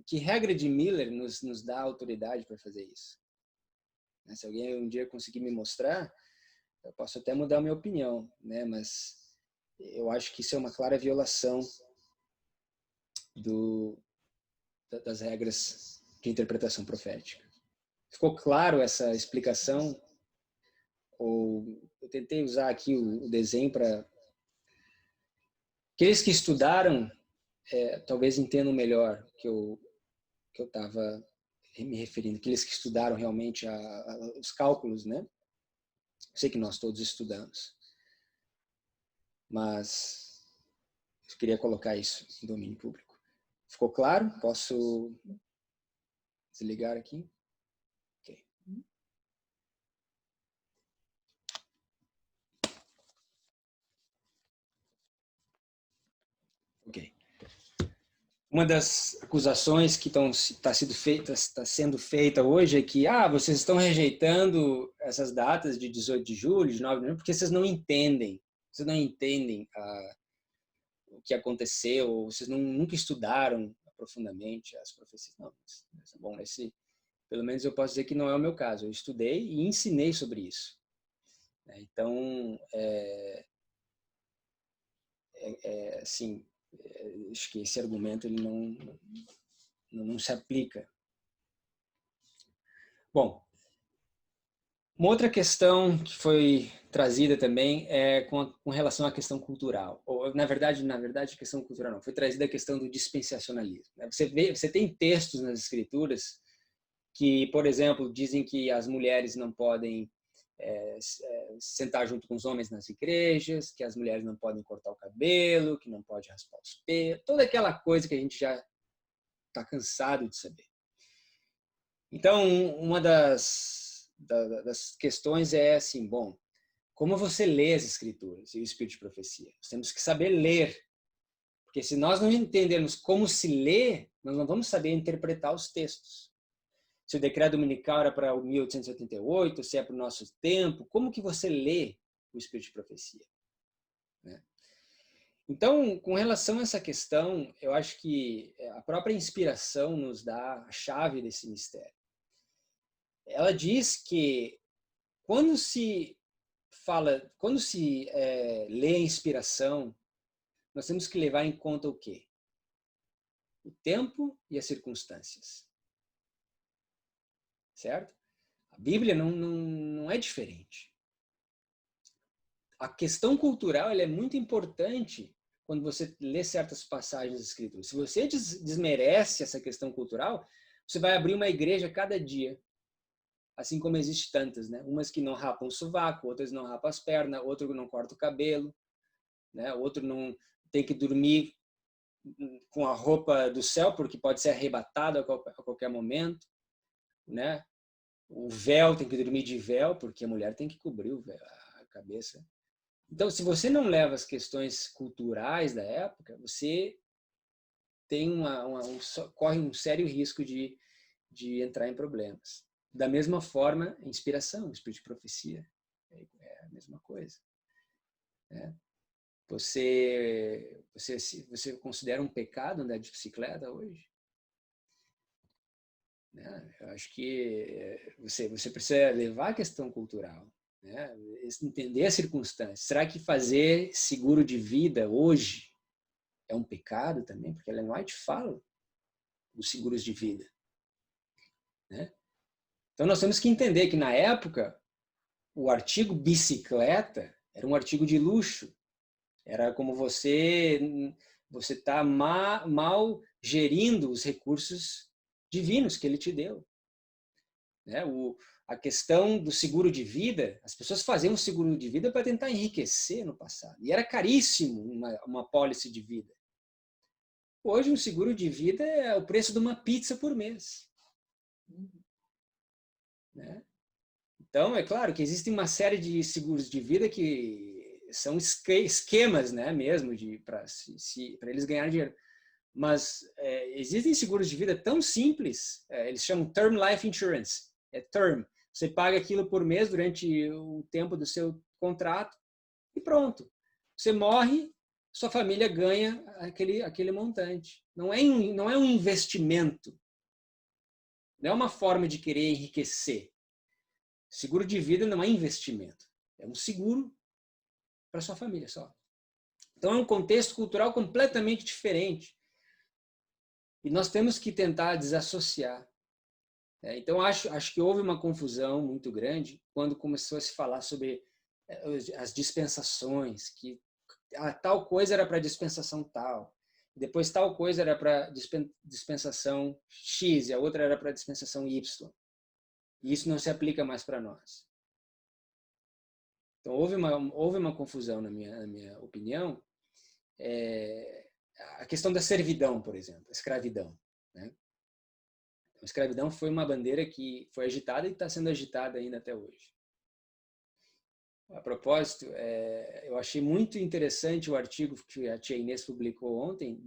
Que regra de Miller nos dá autoridade para fazer isso? Se alguém um dia conseguir me mostrar, Eu posso até mudar a minha opinião, né? Mas eu acho que isso é uma clara violação das regras de interpretação profética. Ficou claro essa explicação? Ou eu tentei usar aqui o desenho para aqueles que estudaram talvez entendam melhor que eu estava me referindo, aqueles que estudaram realmente os cálculos, né? Sei que nós todos estudamos, mas eu queria colocar isso em domínio público. Ficou claro? Posso desligar aqui? Ok. Ok. Uma das acusações que está sendo feita hoje é que vocês estão rejeitando essas datas de 18 de julho, de 9 de novembro, porque vocês não entendem. Vocês não entendem o que aconteceu, vocês nunca estudaram profundamente as profecias. Não, bom, pelo menos eu posso dizer que não é o meu caso. Eu estudei e ensinei sobre isso. Então, assim, acho que esse argumento ele não se aplica. Bom, uma outra questão que foi trazida também é com relação à questão cultural. Ou, na verdade, a questão cultural não. Foi trazida a questão do dispensacionalismo. Você tem textos nas escrituras que, por exemplo, dizem que as mulheres não podem sentar junto com os homens nas igrejas, que as mulheres não podem cortar o cabelo, que não pode raspar os pelos, toda aquela coisa que a gente já está cansado de saber. Então, uma das questões é assim, bom, como você lê as escrituras e o espírito de profecia? Nós temos que saber ler, porque se nós não entendermos como se lê, nós não vamos saber interpretar os textos. Se o decreto dominical era para 1888, se é para o nosso tempo, como que você lê o espírito de profecia? Né? Então, com relação a essa questão, eu acho que a própria inspiração nos dá a chave desse mistério. Ela diz que quando se lê a inspiração, nós temos que levar em conta o quê? O tempo e as circunstâncias. Certo? A Bíblia não é diferente. A questão cultural ela é muito importante quando você lê certas passagens das Escrituras. Se você desmerece essa questão cultural, você vai abrir uma igreja cada dia. Assim como existe tantas, né? Umas que não rapam o sovaco, outras não rapam as pernas, outro que não corta o cabelo, né? Outro não tem que dormir com a roupa do céu, porque pode ser arrebatado a qualquer momento, né? O véu tem que dormir de véu, porque a mulher tem que cobrir a cabeça. Então, se você não leva as questões culturais da época, você tem corre um sério risco de entrar em problemas. Da mesma forma, a inspiração, o espírito de profecia, é a mesma coisa. Né? Você considera um pecado andar de bicicleta hoje? Né? Eu acho que você precisa levar a questão cultural, né? Entender as circunstâncias. Será que fazer seguro de vida hoje é um pecado também? Porque Ellen White fala dos seguros de vida. Né? Então nós temos que entender que na época o artigo bicicleta era um artigo de luxo. Era como você está mal gerindo os recursos divinos que ele te deu. Né? A questão do seguro de vida, as pessoas faziam um seguro de vida para tentar enriquecer no passado. E era caríssimo uma apólice de vida. Hoje, um seguro de vida é o preço de uma pizza por mês. Né? Então, é claro que existe uma série de seguros de vida que são esquemas, né, mesmo, para eles ganharem dinheiro. Mas existem seguros de vida tão simples, eles chamam Term Life Insurance, é term. Você paga aquilo por mês durante o tempo do seu contrato e pronto. Você morre, sua família ganha aquele montante. Não é um investimento, não é uma forma de querer enriquecer. Seguro de vida não é investimento, É um seguro para sua família só. Então é um contexto cultural completamente diferente. E nós temos que tentar desassociar. Então acho que houve uma confusão muito grande quando começou a se falar sobre as dispensações, que tal coisa era para dispensação tal, depois tal coisa era para dispensação X e a outra era para dispensação Y. E isso não se aplica mais para nós. Então houve uma confusão na minha opinião. A questão da servidão, por exemplo, a escravidão, né? A escravidão foi uma bandeira que foi agitada e está sendo agitada ainda até hoje. A propósito, eu achei muito interessante o artigo que a tia Inês publicou ontem,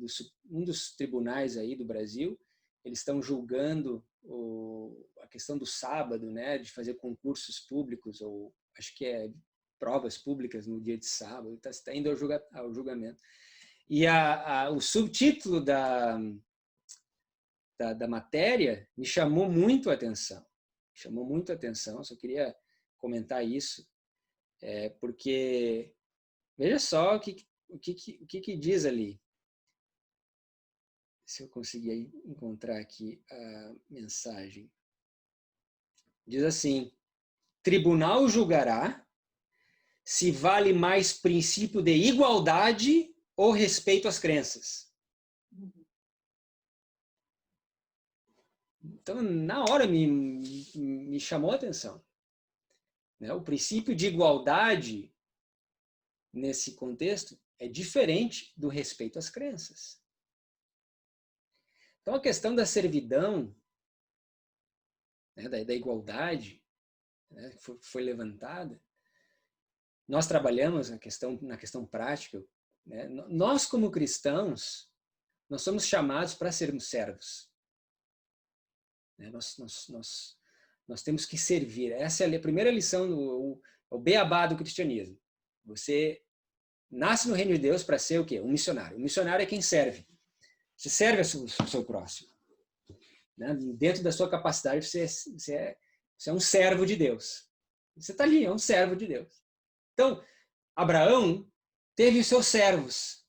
um dos tribunais aí do Brasil. Eles estão julgando a questão do sábado, né, de fazer concursos públicos, ou acho que provas públicas no dia de sábado, está indo ao julgamento. E o subtítulo da matéria me chamou muito a atenção. Só queria comentar isso, porque veja só o que diz ali. Se eu conseguir encontrar aqui a mensagem. Diz assim: tribunal julgará se vale mais princípio de igualdade ou respeito às crenças. Então, na hora me chamou a atenção. O princípio de igualdade, nesse contexto, é diferente do respeito às crenças. Então, a questão da servidão, né, da igualdade, né, foi levantada. Nós trabalhamos na questão prática. Né? Nós, como cristãos, nós somos chamados para sermos servos. Né? Nós temos que servir. Essa é a primeira lição, o beabá do cristianismo. Você nasce no reino de Deus para ser o quê? Um missionário. O missionário é quem serve. Você serve ao seu próximo. Né? Dentro da sua capacidade, você é um servo de Deus. Você está ali, é um servo de Deus. Então, Abraão teve os seus servos.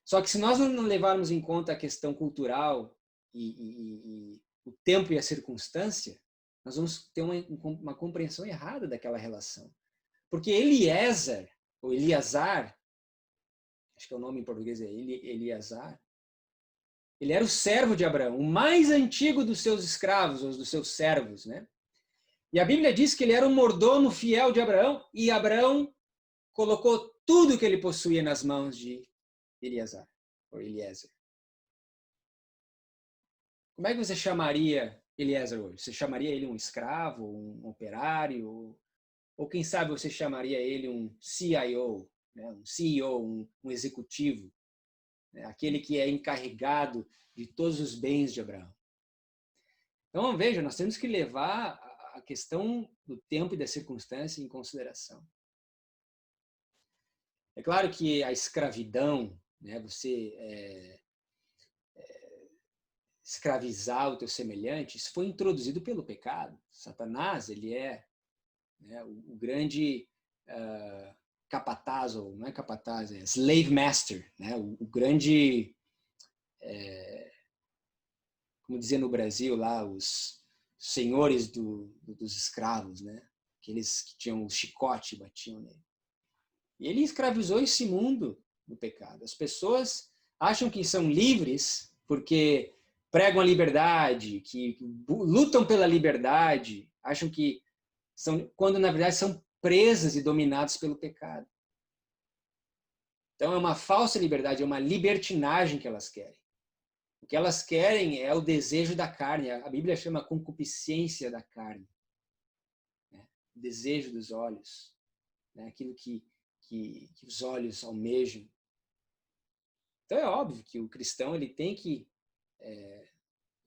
Só que se nós não levarmos em conta a questão cultural e o tempo e a circunstância, nós vamos ter uma compreensão errada daquela relação. Porque Eliezer, ou Eleazar, acho que é o nome em português é Eleazar, ele era o servo de Abraão, o mais antigo dos seus escravos, ou dos seus servos, né? E a Bíblia diz que ele era um mordomo fiel de Abraão, e Abraão colocou tudo que ele possuía nas mãos de Eleazar, ou Eliezer. Como é que você chamaria Eliezer hoje? Você chamaria ele um escravo, um operário? Ou quem sabe você chamaria ele um CIO, né? Um CEO, um executivo, né? Aquele que é encarregado de todos os bens de Abraão. Então, veja, nós temos que levar a questão do tempo e da circunstância em consideração. É claro que a escravidão, né, você escravizar o teu semelhante, isso foi introduzido pelo pecado. Satanás, ele é, né, o grande capataz, ou não é capataz, é slave master, né, o grande, como dizia no Brasil lá, os senhores dos escravos, né, aqueles que tinham o chicote e batiam nele. E ele escravizou esse mundo do pecado. As pessoas acham que são livres porque pregam a liberdade, que lutam pela liberdade, acham que são, quando na verdade são presas e dominadas pelo pecado. Então é uma falsa liberdade, é uma libertinagem que elas querem. O que elas querem é o desejo da carne. A Bíblia chama concupiscência da carne, né? O desejo dos olhos, né? Aquilo que os olhos almejam. Então é óbvio que o cristão ele tem que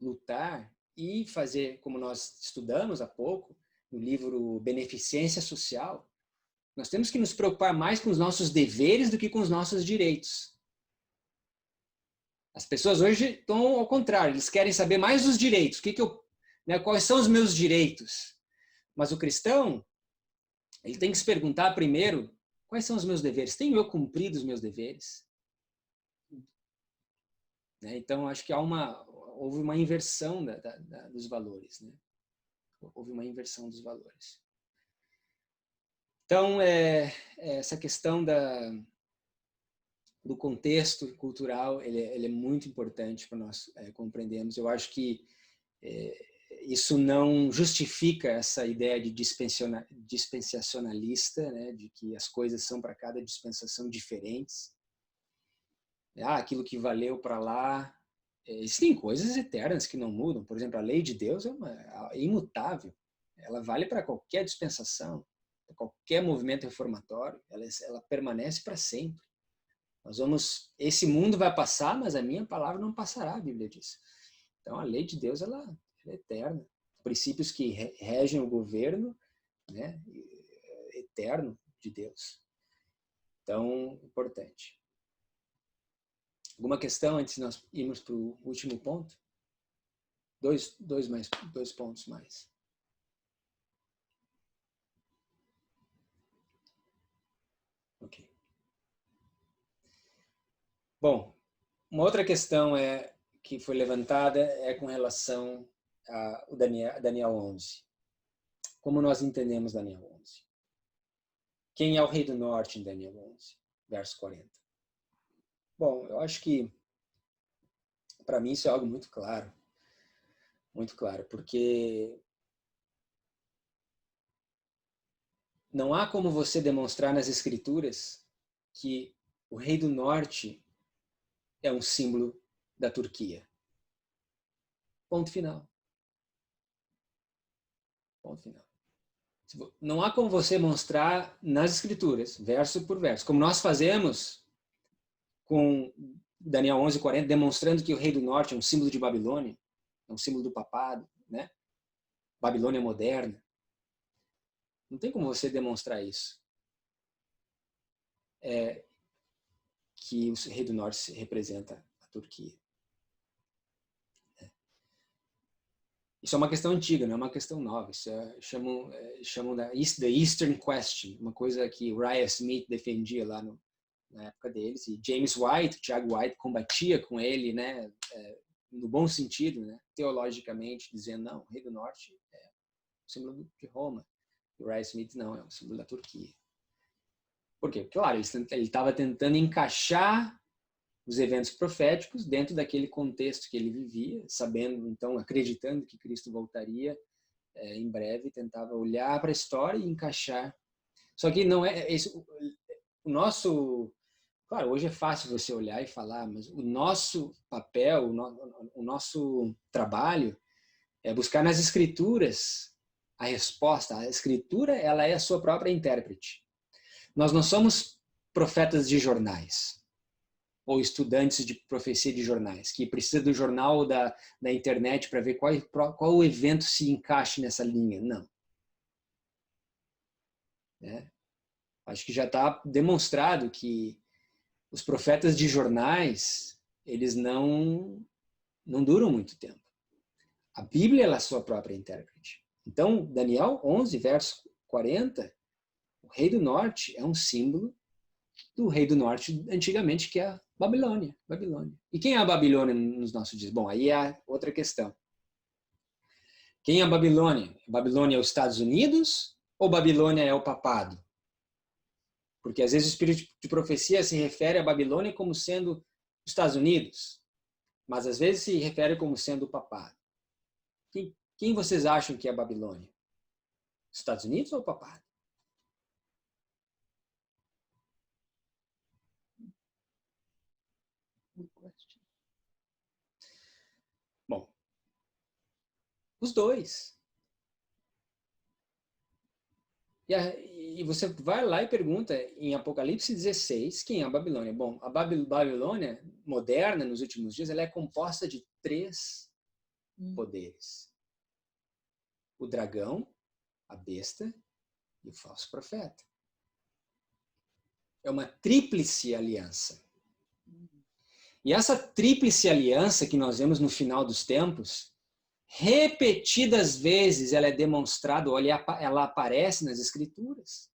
lutar e fazer, como nós estudamos há pouco, no livro Beneficência Social, nós temos que nos preocupar mais com os nossos deveres do que com os nossos direitos. As pessoas hoje estão ao contrário, eles querem saber mais dos direitos, quais são os meus direitos. Mas o cristão, Ele tem que se perguntar primeiro, quais são os meus deveres? Tenho eu cumprido os meus deveres? Né? Então, acho que houve uma inversão dos valores. Né? Houve uma inversão dos valores. Então, essa questão do contexto cultural, ele é muito importante para nós compreendermos. Eu acho que isso não justifica essa ideia de dispensacionalista, né, de que as coisas são para cada dispensação diferentes. Aquilo que valeu para lá. Existem coisas eternas que não mudam. Por exemplo, a lei de Deus é imutável. Ela vale para qualquer dispensação, para qualquer movimento reformatório. Ela permanece para sempre. Esse mundo vai passar, mas a minha palavra não passará, a Bíblia diz. Então, a lei de Deus ela é eterna. Princípios que regem o governo, né, eterno de Deus. Então, importante. Alguma questão antes de nós irmos para o último ponto? Dois pontos mais. Ok. Bom, uma outra questão que foi levantada é com relação a Daniel 11. Como nós entendemos Daniel 11? Quem é o rei do norte em Daniel 11, verso 40? Bom, eu acho que para mim isso é algo muito claro, porque não há como você demonstrar nas Escrituras que o rei do norte é um símbolo da Turquia. Ponto final. Ponto final. Não há como você mostrar nas Escrituras, verso por verso, como nós fazemos com Daniel 11:40, demonstrando que o rei do norte é um símbolo de Babilônia, é um símbolo do papado, né? Babilônia moderna. Não tem como você demonstrar isso. Que o rei do norte representa a Turquia. Isso é uma questão antiga, não é uma questão nova. Isso chamam da The Eastern Question, uma coisa que Uriah Smith defendia lá na época deles, e James White, Tiago White, combatia com ele, né, no bom sentido, né, teologicamente, dizendo, não, o rei do norte é o símbolo de Roma. E Uriah Smith não, é o símbolo da Turquia. Por quê? Claro, ele estava tentando encaixar os eventos proféticos dentro daquele contexto que ele vivia, sabendo, então, acreditando que Cristo voltaria em breve, tentava olhar para a história e encaixar. Só que não é isso. O nosso, claro, hoje é fácil você olhar e falar, mas o nosso papel, o nosso trabalho é buscar nas Escrituras a resposta. A Escritura, ela é a sua própria intérprete. Nós não somos profetas de jornais ou estudantes de profecia de jornais, que precisa do jornal da internet para ver qual evento se encaixe nessa linha. Não. Acho que já está demonstrado que os profetas de jornais, eles não duram muito tempo. A Bíblia é a sua própria intérprete. Então, Daniel 11, verso 40, o rei do norte é um símbolo do rei do norte antigamente, que é a Babilônia. E quem é a Babilônia nos nossos dias? Bom, aí é outra questão. Quem é a Babilônia? Babilônia é os Estados Unidos ou Babilônia é o papado? Porque às vezes o espírito de profecia se refere a Babilônia como sendo os Estados Unidos, mas às vezes se refere como sendo o papado. Quem vocês acham que é a Babilônia? Os Estados Unidos ou o papado? Bom, os dois. E você vai lá e pergunta em Apocalipse 16, quem é a Babilônia? Bom, a Babilônia moderna, nos últimos dias, ela é composta de 3 poderes. O dragão, a besta e o falso profeta. É uma tríplice aliança. E essa tríplice aliança que nós vemos no final dos tempos, repetidas vezes ela é demonstrada, ela aparece nas Escrituras.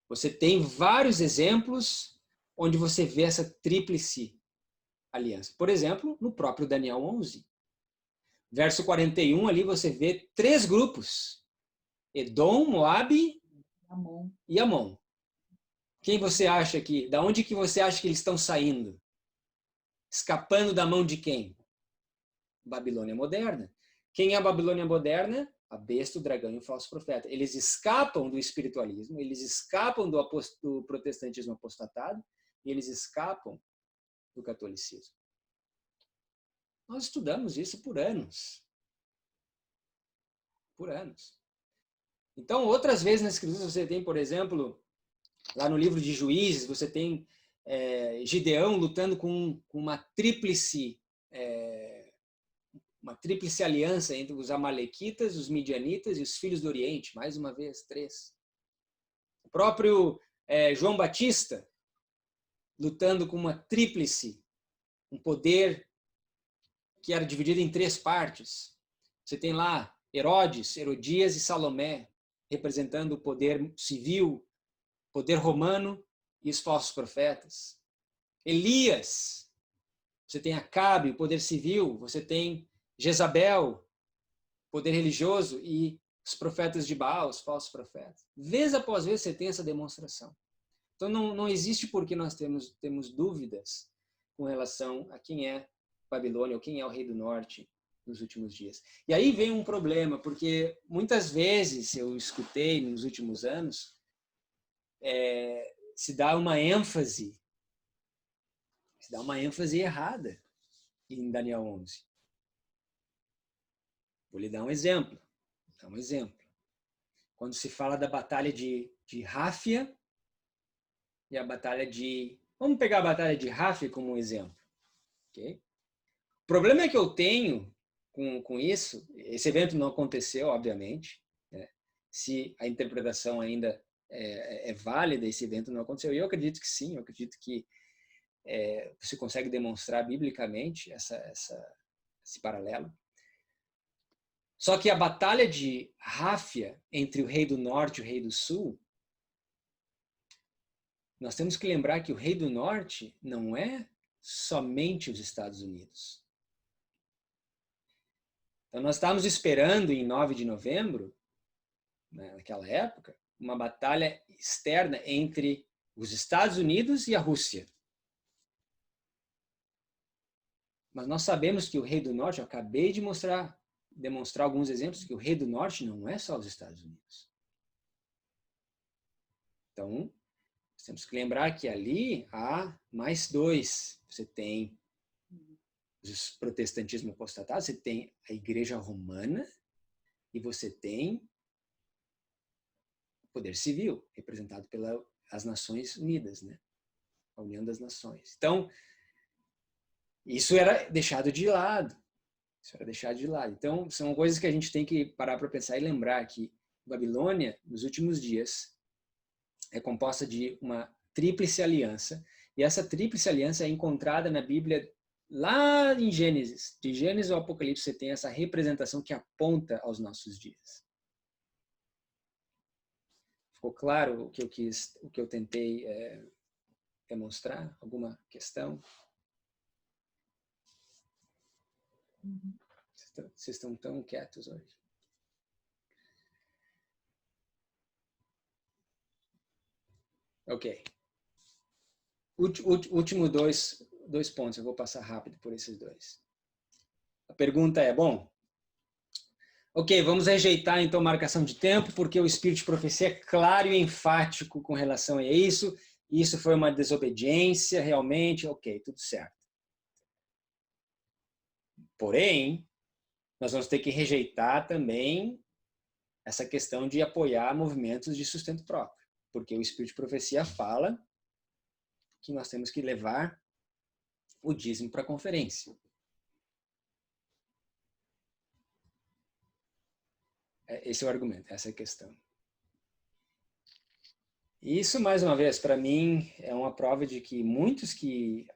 você tem vários exemplos onde você vê essa tríplice aliança. Por exemplo, no próprio Daniel 11. Verso 41, ali você vê 3 grupos. Edom, Moabe e Amon. Quem você acha que... Da onde que você acha que eles estão saindo? Escapando da mão de quem? Babilônia moderna. Quem é a Babilônia moderna? A besta, o dragão e o falso profeta. Eles escapam do espiritualismo, eles escapam do protestantismo apostatado e eles escapam do catolicismo. Nós estudamos isso por anos. Por anos. Então, outras vezes nas escrituras você tem, por exemplo, lá no livro de Juízes, você tem Gideão lutando com uma tríplice aliança entre os amalequitas, os midianitas e os filhos do Oriente. Mais uma vez, 3. O próprio João Batista lutando com uma tríplice, um poder que era dividido em 3 partes. Você tem lá Herodes, Herodias e Salomé, representando o poder civil, poder romano e os falsos profetas. Elias, você tem Acabe, o poder civil, você tem Jezabel, poder religioso, e os profetas de Baal, os falsos profetas. Vez após vez você tem essa demonstração. Então não existe por que nós temos dúvidas com relação a quem é Babilônia ou quem é o rei do norte nos últimos dias. E aí vem um problema, porque muitas vezes eu escutei nos últimos anos se dá uma ênfase errada em Daniel 11. Vou lhe dar um exemplo. Quando se fala da batalha de Ráfia e a batalha de... Vamos pegar a batalha de Ráfia como um exemplo. Okay? O problema é que eu tenho com isso, esse evento não aconteceu, obviamente, né? Se a interpretação ainda é válida, esse evento não aconteceu. E eu acredito que sim, eu acredito que você consegue demonstrar biblicamente esse paralelo. Só que a batalha de Ráfia entre o rei do norte e o rei do sul, nós temos que lembrar que o rei do norte não é somente os Estados Unidos. Então nós estávamos esperando em 9 de novembro, né, naquela época, uma batalha externa entre os Estados Unidos e a Rússia. Mas nós sabemos que o rei do norte, eu acabei de demonstrar alguns exemplos, que o rei do norte não é só os Estados Unidos. Então, temos que lembrar que ali há mais 2. Você tem os protestantismo apostatado, você tem a Igreja Romana e você tem o poder civil, representado pelas Nações Unidas, né? A União das Nações. Então, isso era deixado de lado. Então, são coisas que a gente tem que parar para pensar e lembrar que Babilônia, nos últimos dias, é composta de uma tríplice aliança, e essa tríplice aliança é encontrada na Bíblia lá em Gênesis. De Gênesis ao Apocalipse você tem essa representação que aponta aos nossos dias. Ficou claro o que eu tentei demonstrar? Alguma questão? Vocês estão tão quietos hoje. Ok. Último dois pontos. Eu vou passar rápido por esses 2. A pergunta é, ok, vamos rejeitar então marcação de tempo, porque o Espírito de Profecia é claro e enfático com relação a isso. Isso foi uma desobediência, realmente. Ok, tudo certo. Porém, nós vamos ter que rejeitar também essa questão de apoiar movimentos de sustento próprio, porque o Espírito de Profecia fala que nós temos que levar o dízimo para a conferência. Esse é o argumento, essa é a questão. Isso, mais uma vez, para mim, é uma prova de que muitos que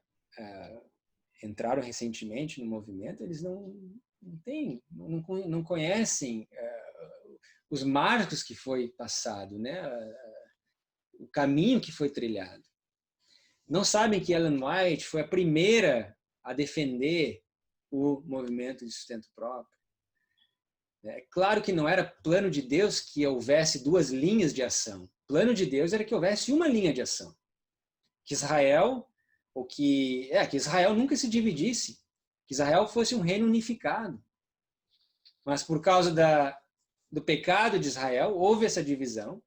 entraram recentemente no movimento, eles não conhecem os marcos que foi passado, né? caminho que foi trilhado. Não sabem que Ellen White foi a primeira a defender o movimento de sustento próprio. É claro que não era plano de Deus que houvesse duas linhas de ação. O plano de Deus era que houvesse uma linha de ação. Que Israel nunca se dividisse. Que Israel fosse um reino unificado. Mas por causa do pecado de Israel, houve essa divisão.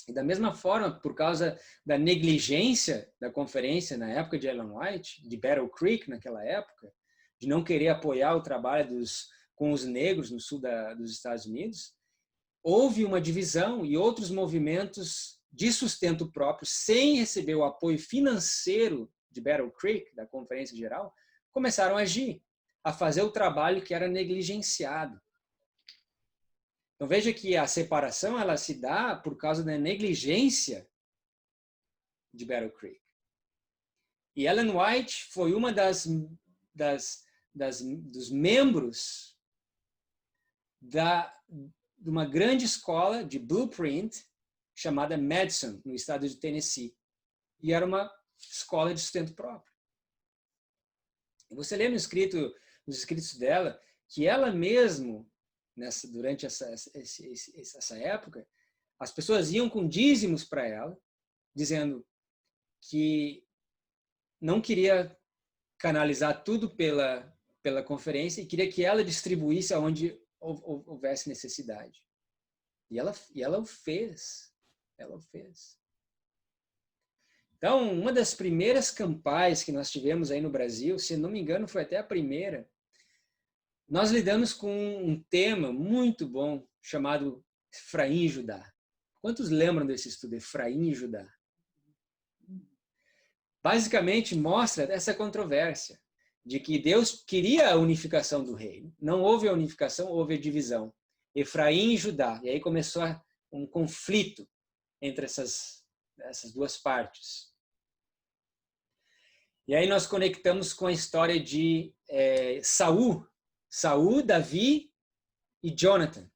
E da mesma forma, por causa da negligência da conferência na época de Ellen White, de Battle Creek naquela época, de não querer apoiar o trabalho com os negros no sul dos Estados Unidos, houve uma divisão e outros movimentos de sustento próprio, sem receber o apoio financeiro de Battle Creek, da Conferência Geral, começaram a agir, a fazer o trabalho que era negligenciado. Então veja que a separação ela se dá por causa da negligência de Battle Creek. E Ellen White foi uma dos membros de uma grande escola de blueprint chamada Madison, no estado de Tennessee. E era uma escola de sustento próprio. E você lê nos escritos dela que ela mesmo, durante essa época, as pessoas iam com dízimos para ela, dizendo que não queria canalizar tudo pela conferência e queria que ela distribuísse aonde houvesse necessidade. E ela o fez. Ela o fez. Então, uma das primeiras campais que nós tivemos aí no Brasil, se não me engano, foi até a primeira, nós lidamos com um tema muito bom chamado Efraim e Judá. Quantos lembram desse estudo, Efraim e Judá? Basicamente mostra essa controvérsia de que Deus queria a unificação do reino. Não houve a unificação, houve a divisão. Efraim e Judá. E aí começou um conflito entre essas duas partes. E aí nós conectamos com a história de Saul, Davi e Jonathan.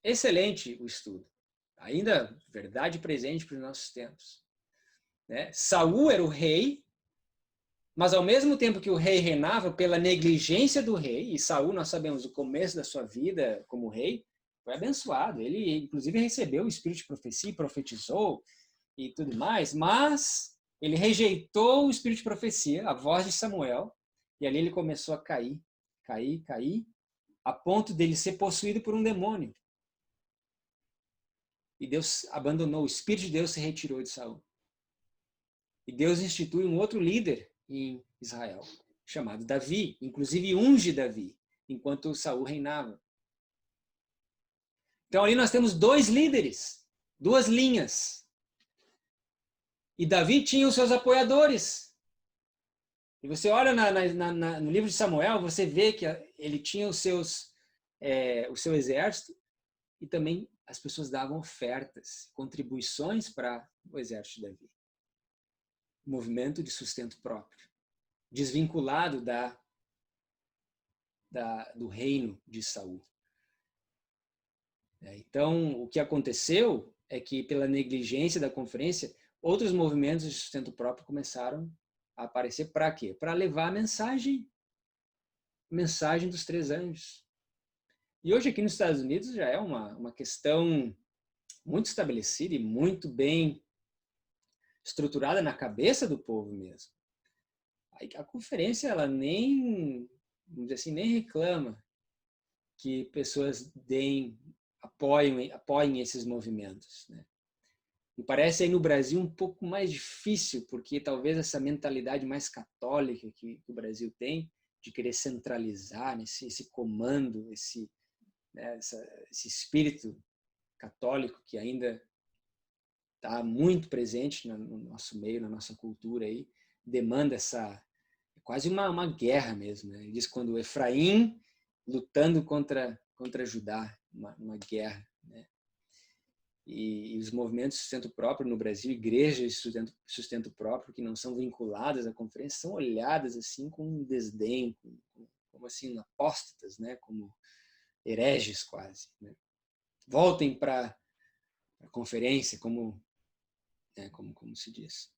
Excelente o estudo. Ainda verdade presente para os nossos tempos. Né? Saul era o rei, mas ao mesmo tempo que o rei reinava pela negligência do rei, e Saul, nós sabemos, o começo da sua vida como rei, foi abençoado. Ele, inclusive, recebeu o espírito de profecia, profetizou e tudo mais, mas ele rejeitou o espírito de profecia, a voz de Samuel, e ali ele começou a cair, a ponto dele ser possuído por um demônio. E Deus abandonou, o Espírito de Deus se retirou de Saul. E Deus institui um outro líder em Israel, chamado Davi, inclusive unge Davi, enquanto Saul reinava. Então ali nós temos dois líderes, duas linhas. E Davi tinha os seus apoiadores. E você olha no livro de Samuel, você vê que ele tinha o seu exército e também as pessoas davam ofertas, contribuições para o exército de Davi. Movimento de sustento próprio, desvinculado do reino de Saul. Então, o que aconteceu é que, pela negligência da conferência, outros movimentos de sustento próprio começaram a aparecer para quê? Para levar a mensagem dos 3 anjos. E hoje aqui nos Estados Unidos já é uma questão muito estabelecida e muito bem estruturada na cabeça do povo mesmo. A conferência, ela nem, vamos dizer assim, nem reclama que pessoas apoiem esses movimentos, né? E parece aí no Brasil um pouco mais difícil, porque talvez essa mentalidade mais católica que o Brasil tem, de querer centralizar esse comando, esse espírito católico que ainda está muito presente no nosso meio, na nossa cultura aí, demanda quase uma guerra mesmo, né? Ele diz quando Efraim lutando contra Judá, uma guerra, né? E os movimentos de sustento próprio no Brasil, igrejas de sustento próprio que não são vinculadas à conferência, são olhadas assim com desdém, como assim apóstatas, né? Como hereges quase, né? Voltem para a conferência, como se diz.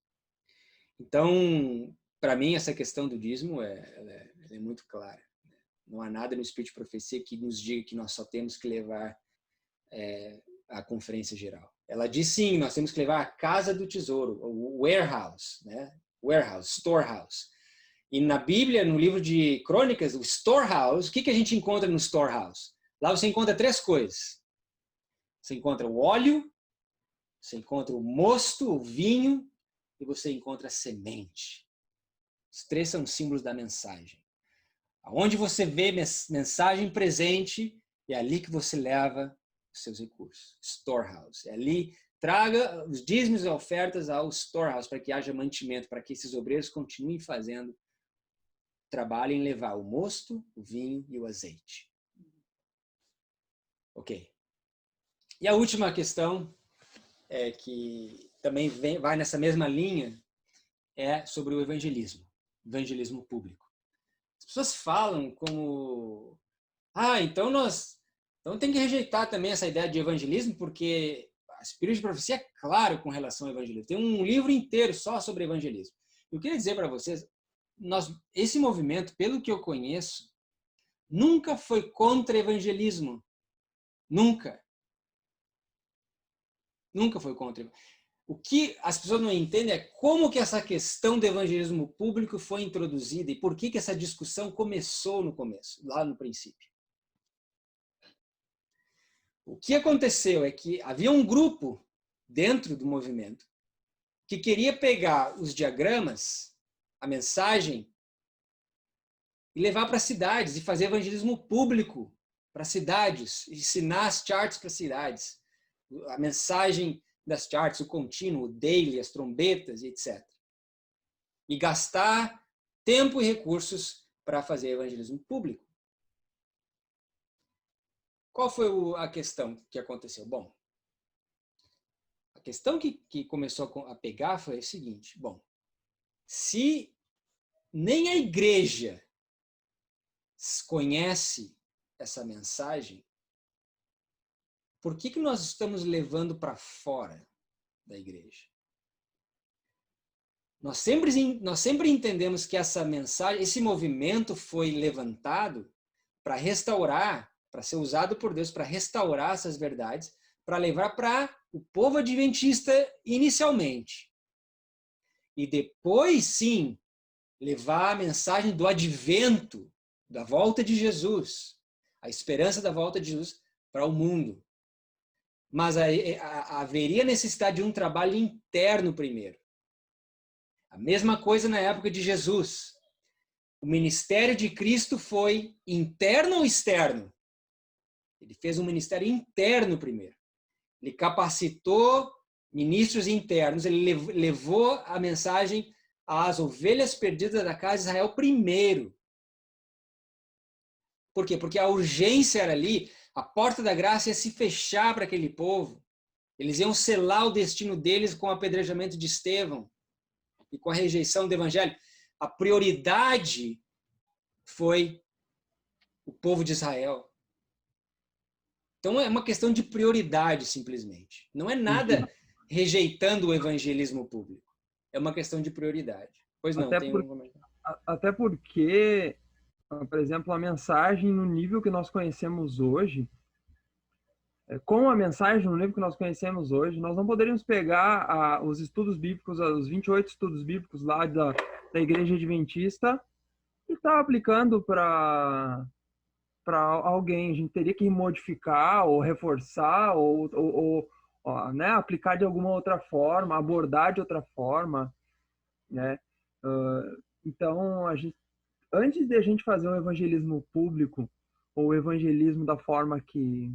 Então, para mim, essa questão do dízimo ela é muito clara. Não há nada no Espírito de Profecia que nos diga que nós só temos que levar a conferência geral. Ela diz sim, nós temos que levar a casa do tesouro, o warehouse, né? Warehouse, storehouse. E na Bíblia, no livro de Crônicas, o storehouse, o que a gente encontra no storehouse? Lá você encontra 3 coisas. Você encontra o óleo, você encontra o mosto, o vinho, e você encontra a semente. Os 3 são símbolos da mensagem. Aonde você vê mensagem presente, é ali que você leva os seus recursos. Storehouse. É ali, traga os dízimos e ofertas ao storehouse, para que haja mantimento, para que esses obreiros continuem fazendo trabalho em levar o mosto, o vinho e o azeite. Ok. E a última questão, que também vai nessa mesma linha, é sobre o evangelismo público. As pessoas falam como, então tem que rejeitar também essa ideia de evangelismo, porque a Espírito de Profecia é claro com relação ao evangelismo. Tem um livro inteiro só sobre evangelismo. Eu queria dizer para vocês, esse movimento, pelo que eu conheço, nunca foi contra evangelismo. Nunca. Nunca foi contra. O que as pessoas não entendem é como que essa questão do evangelismo público foi introduzida e por que essa discussão começou no começo, lá no princípio. O que aconteceu é que havia um grupo dentro do movimento que queria pegar os diagramas, a mensagem, e levar para cidades e fazer evangelismo público para cidades, ensinar as charts para cidades, a mensagem das charts, o contínuo, o daily, as trombetas, etc. E gastar tempo e recursos para fazer evangelismo público. Qual foi a questão que aconteceu? Bom, a questão que começou a pegar foi o seguinte, se nem a igreja conhece essa mensagem, por que nós estamos levando para fora da igreja? Nós sempre entendemos que essa mensagem, esse movimento foi levantado para restaurar, para ser usado por Deus para restaurar essas verdades, para levar para o povo adventista inicialmente. E depois, sim, levar a mensagem do advento, da volta de Jesus, a esperança da volta de Jesus para o mundo. Mas haveria necessidade de um trabalho interno primeiro. A mesma coisa na época de Jesus. O ministério de Cristo foi interno ou externo? Ele fez um ministério interno primeiro. Ele capacitou ministros internos, ele levou a mensagem às ovelhas perdidas da casa de Israel primeiro. Por quê? Porque a urgência era ali, a porta da graça ia se fechar para aquele povo. Eles iam selar o destino deles com o apedrejamento de Estevão e com a rejeição do evangelho. A prioridade foi o povo de Israel. Então é uma questão de prioridade, simplesmente. Não é nada rejeitando o evangelismo público. É uma questão de prioridade. Pois não, até porque, por exemplo, a mensagem no nível que nós conhecemos hoje, com a mensagem no nível que nós conhecemos hoje, nós não poderíamos pegar os estudos bíblicos, os 28 estudos bíblicos lá da Igreja Adventista e estar aplicando para alguém. A gente teria que modificar ou reforçar ou né, aplicar de alguma outra forma, abordar de outra forma, né? Então, antes de a gente fazer um evangelismo público ou o evangelismo da forma que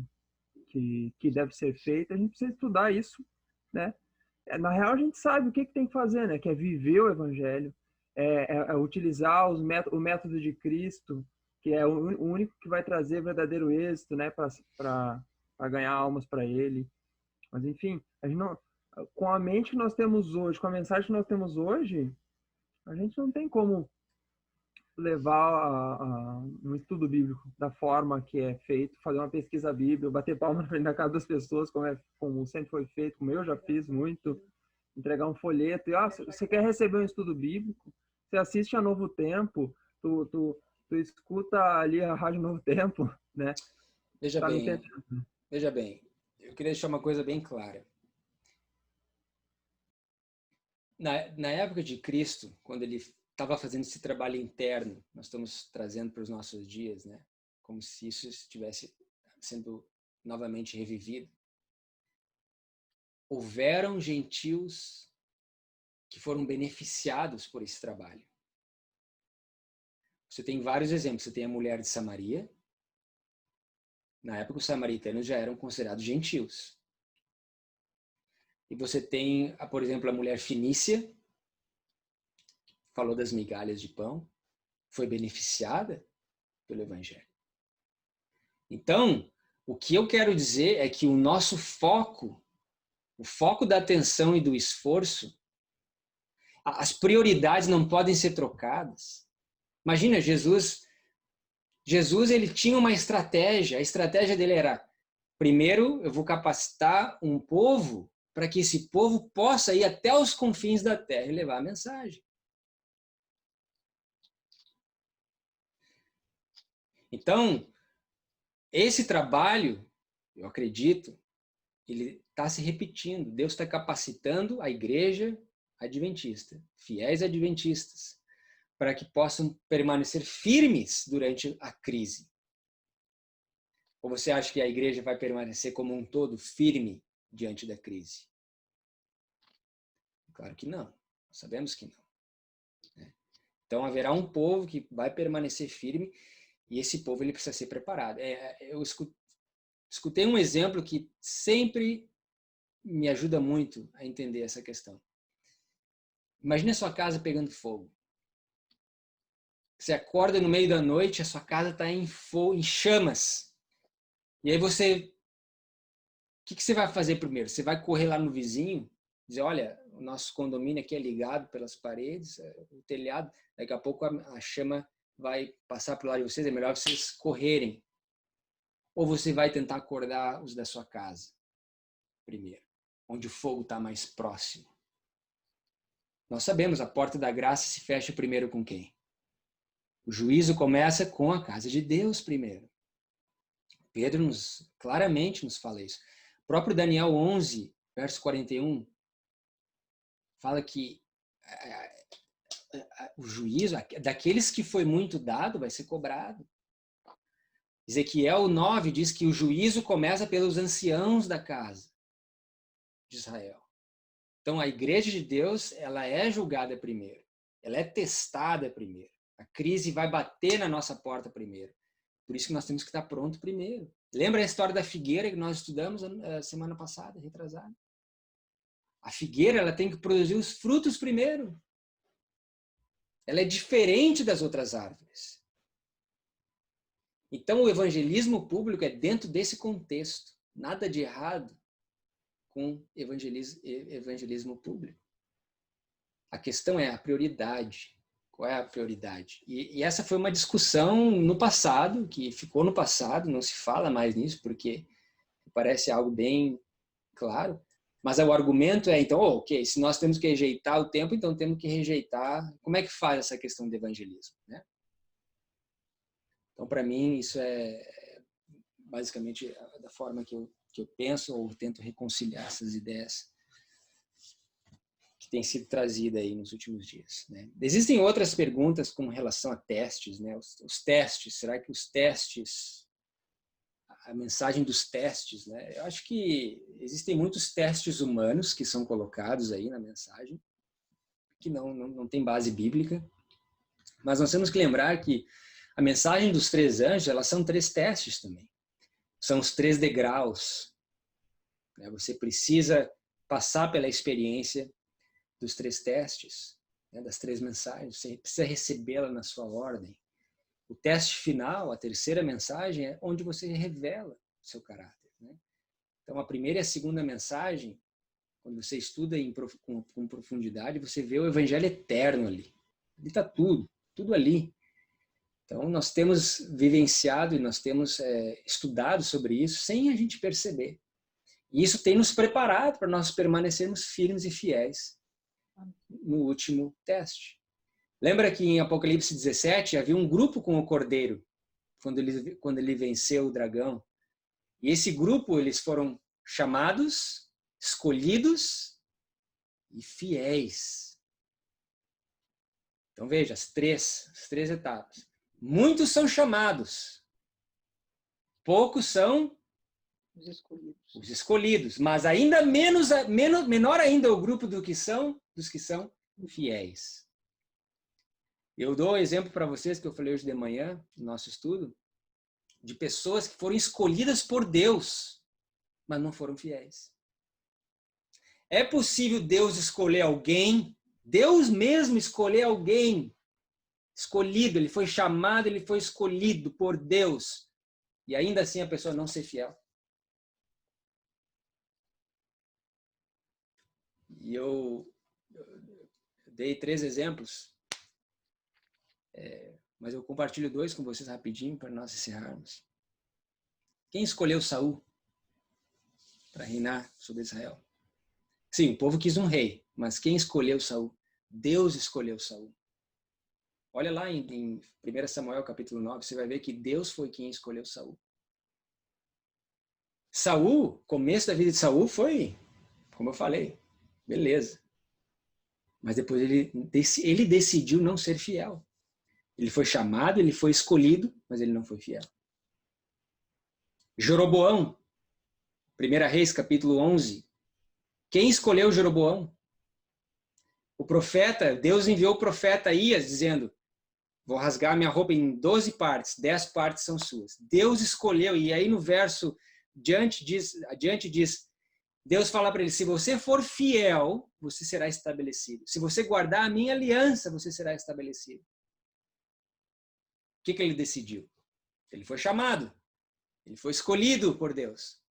deve ser feito, a gente precisa estudar isso, né? Na real, a gente sabe o que tem que fazer, né? Que é viver o evangelho, utilizar o método de Cristo, que é o único que vai trazer verdadeiro êxito, né? Para ganhar almas para Ele. Mas, enfim, a gente não, com a mente que nós temos hoje, com a mensagem que nós temos hoje, a gente não tem como levar um estudo bíblico da forma que é feito, fazer uma pesquisa bíblica, bater palma na frente da casa das pessoas, como sempre foi feito, como eu já fiz muito, entregar um folheto, e você quer receber um estudo bíblico, você assiste a Novo Tempo, tu escuta ali a Rádio Novo Tempo, né? Veja Tá me bem, entendendo? veja bem, eu queria deixar uma coisa bem clara. Na época de Cristo, quando ele estava fazendo esse trabalho interno, nós estamos trazendo para os nossos dias, né? Como se isso estivesse sendo novamente revivido. Houveram gentios que foram beneficiados por esse trabalho. Você tem vários exemplos. Você tem a mulher de Samaria. Na época, os samaritanos já eram considerados gentios. E você tem, por exemplo, a mulher fenícia, falou das migalhas de pão, foi beneficiada pelo Evangelho. Então, o que eu quero dizer é que o nosso foco, o foco da atenção e do esforço, as prioridades não podem ser trocadas. Imagina, Jesus ele tinha uma estratégia. A estratégia dele era, primeiro, eu vou capacitar um povo para que esse povo possa ir até os confins da terra e levar a mensagem. Então, esse trabalho, eu acredito, ele está se repetindo. Deus está capacitando a igreja adventista, fiéis adventistas, para que possam permanecer firmes durante a crise. Ou você acha que a igreja vai permanecer como um todo firme diante da crise? Claro que não. Sabemos que não. Então haverá um povo que vai permanecer firme e esse povo ele precisa ser preparado. Eu escutei um exemplo que sempre me ajuda muito a entender essa questão. Imagine a sua casa pegando fogo. Você acorda no meio da noite, a sua casa está em chamas. E aí o que você vai fazer primeiro? Você vai correr lá no vizinho, dizer, olha, o nosso condomínio aqui é ligado pelas paredes, o telhado, daqui a pouco a chama vai passar por lá de vocês, é melhor vocês correrem. Ou você vai tentar acordar os da sua casa primeiro, onde o fogo está mais próximo. Nós sabemos, a porta da graça se fecha primeiro com quem? O juízo começa com a casa de Deus primeiro. Pedro claramente nos fala isso. O próprio Daniel 11, verso 41, fala que o juízo daqueles que foi muito dado vai ser cobrado. Ezequiel 9 diz que o juízo começa pelos anciãos da casa de Israel. Então a igreja de Deus, ela é julgada primeiro. Ela é testada primeiro. A crise vai bater na nossa porta primeiro. Por isso que nós temos que estar pronto primeiro. Lembra a história da figueira que nós estudamos semana passada, retrasada? A figueira, ela tem que produzir os frutos primeiro. Ela é diferente das outras árvores. Então, o evangelismo público é dentro desse contexto. Nada de errado com evangelismo público. A questão é a prioridade. Qual é a prioridade? E essa foi uma discussão no passado, que ficou no passado, não se fala mais nisso, porque parece algo bem claro. Mas o argumento é, então, ok, se nós temos que rejeitar o tempo, então temos que rejeitar. Como é que faz essa questão do evangelismo? Né? Então, para mim, isso é basicamente da forma que eu penso ou tento reconciliar essas ideias que têm sido trazidas aí nos últimos dias. Né? Existem outras perguntas com relação a testes. Né? Os testes, será que os testes, a mensagem dos testes, né? Eu acho que existem muitos testes humanos que são colocados aí na mensagem, que não tem base bíblica, mas nós temos que lembrar que a mensagem dos 3 anjos, elas são 3 testes também. São os 3 degraus. Você precisa passar pela experiência dos 3 testes, das 3 mensagens. Você precisa recebê-la na sua ordem. O teste final, a terceira mensagem, é onde você revela o seu caráter. Então, a primeira e a segunda mensagem, quando você estuda com profundidade, você vê o evangelho eterno ali. Ali está tudo ali. Então, nós temos vivenciado e nós temos estudado sobre isso sem a gente perceber. E isso tem nos preparado para nós permanecermos firmes e fiéis no último teste. Lembra que em Apocalipse 17 havia um grupo com o Cordeiro, quando ele venceu o dragão. E esse grupo, eles foram chamados, escolhidos e fiéis. Então veja, as três etapas. Muitos são chamados, poucos são os escolhidos, mas ainda menor ainda o grupo dos que são fiéis. Eu dou um exemplo para vocês que eu falei hoje de manhã, no nosso estudo, de pessoas que foram escolhidas por Deus, mas não foram fiéis. É possível Deus escolher alguém, Deus mesmo escolher alguém, escolhido, ele foi chamado, ele foi escolhido por Deus, e ainda assim a pessoa não ser fiel? E eu dei 3 exemplos, mas eu compartilho 2 com vocês rapidinho para nós encerrarmos. Quem escolheu Saul para reinar sobre Israel? Sim, o povo quis um rei, mas quem escolheu Saul? Deus escolheu Saul. Olha lá em 1 Samuel capítulo 9, você vai ver que Deus foi quem escolheu Saul. Saul, começo da vida de Saul foi, como eu falei, beleza. Mas depois ele decidiu não ser fiel. Ele foi chamado, ele foi escolhido, mas ele não foi fiel. Jeroboão, 1 Reis, capítulo 11. Quem escolheu Jeroboão? O profeta, Deus enviou o profeta Ias dizendo, vou rasgar minha roupa em 12 partes, 10 partes são suas. Deus escolheu, e aí no verso adiante diz, Deus fala para ele, se você for fiel, você será estabelecido. Se você guardar a minha aliança, você será estabelecido. O que ele decidiu? Ele foi chamado, ele foi escolhido por Deus,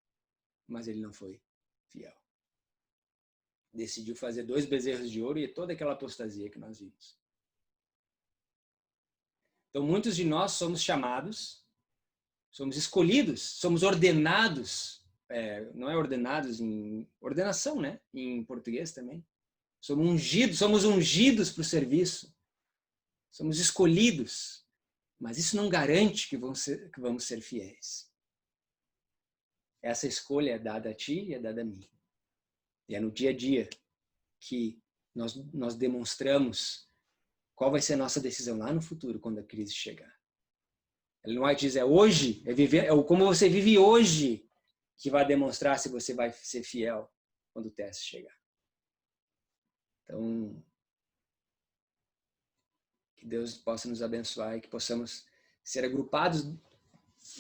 mas ele não foi fiel. Decidiu fazer 2 bezerros de ouro e toda aquela apostasia que nós vimos. Então, muitos de nós somos chamados, somos escolhidos, somos ordenados, não é ordenados em ordenação, né? Em português também. Somos ungidos para o serviço, somos escolhidos, mas isso não garante que vamos ser fiéis. Essa escolha é dada a ti e é dada a mim. E é no dia a dia que nós demonstramos qual vai ser a nossa decisão lá no futuro, quando a crise chegar. Ellen White diz, hoje, como você vive hoje, que vai demonstrar se você vai ser fiel quando o teste chegar. Então, que Deus possa nos abençoar e que possamos ser agrupados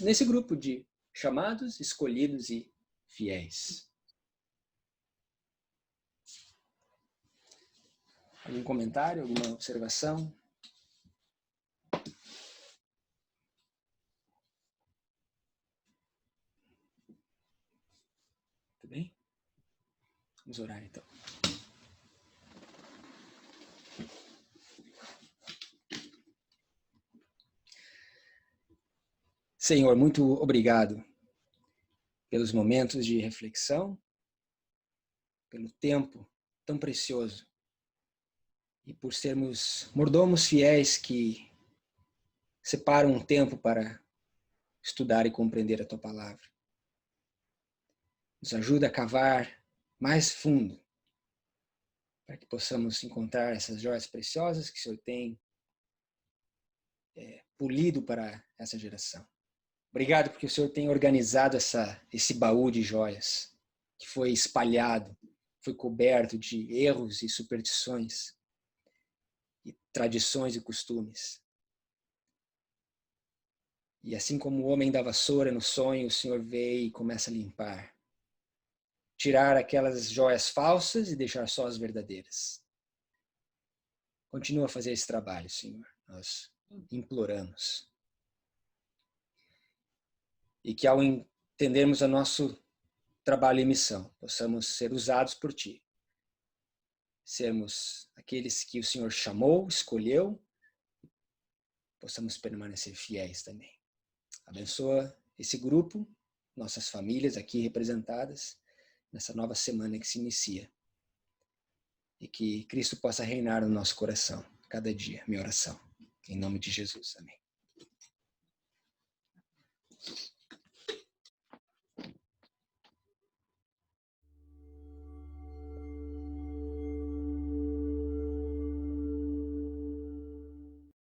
nesse grupo de chamados, escolhidos e fiéis. Algum comentário, alguma observação? Tudo bem? Vamos orar então. Senhor, muito obrigado pelos momentos de reflexão, pelo tempo tão precioso e por sermos mordomos fiéis que separam um tempo para estudar e compreender a Tua Palavra. Nos ajuda a cavar mais fundo para que possamos encontrar essas joias preciosas que o Senhor tem polido para essa geração. Obrigado porque o Senhor tem organizado esse baú de joias que foi espalhado, foi coberto de erros e superstições, e tradições e costumes. E assim como o homem da vassoura no sonho, o Senhor veio e começa a limpar. Tirar aquelas joias falsas e deixar só as verdadeiras. Continua a fazer esse trabalho, Senhor. Nós imploramos. E que ao entendermos o nosso trabalho e missão, possamos ser usados por Ti. Sermos aqueles que o Senhor chamou, escolheu, possamos permanecer fiéis também. Abençoa esse grupo, nossas famílias aqui representadas, nessa nova semana que se inicia. E que Cristo possa reinar no nosso coração, cada dia. Minha oração. Em nome de Jesus. Amém.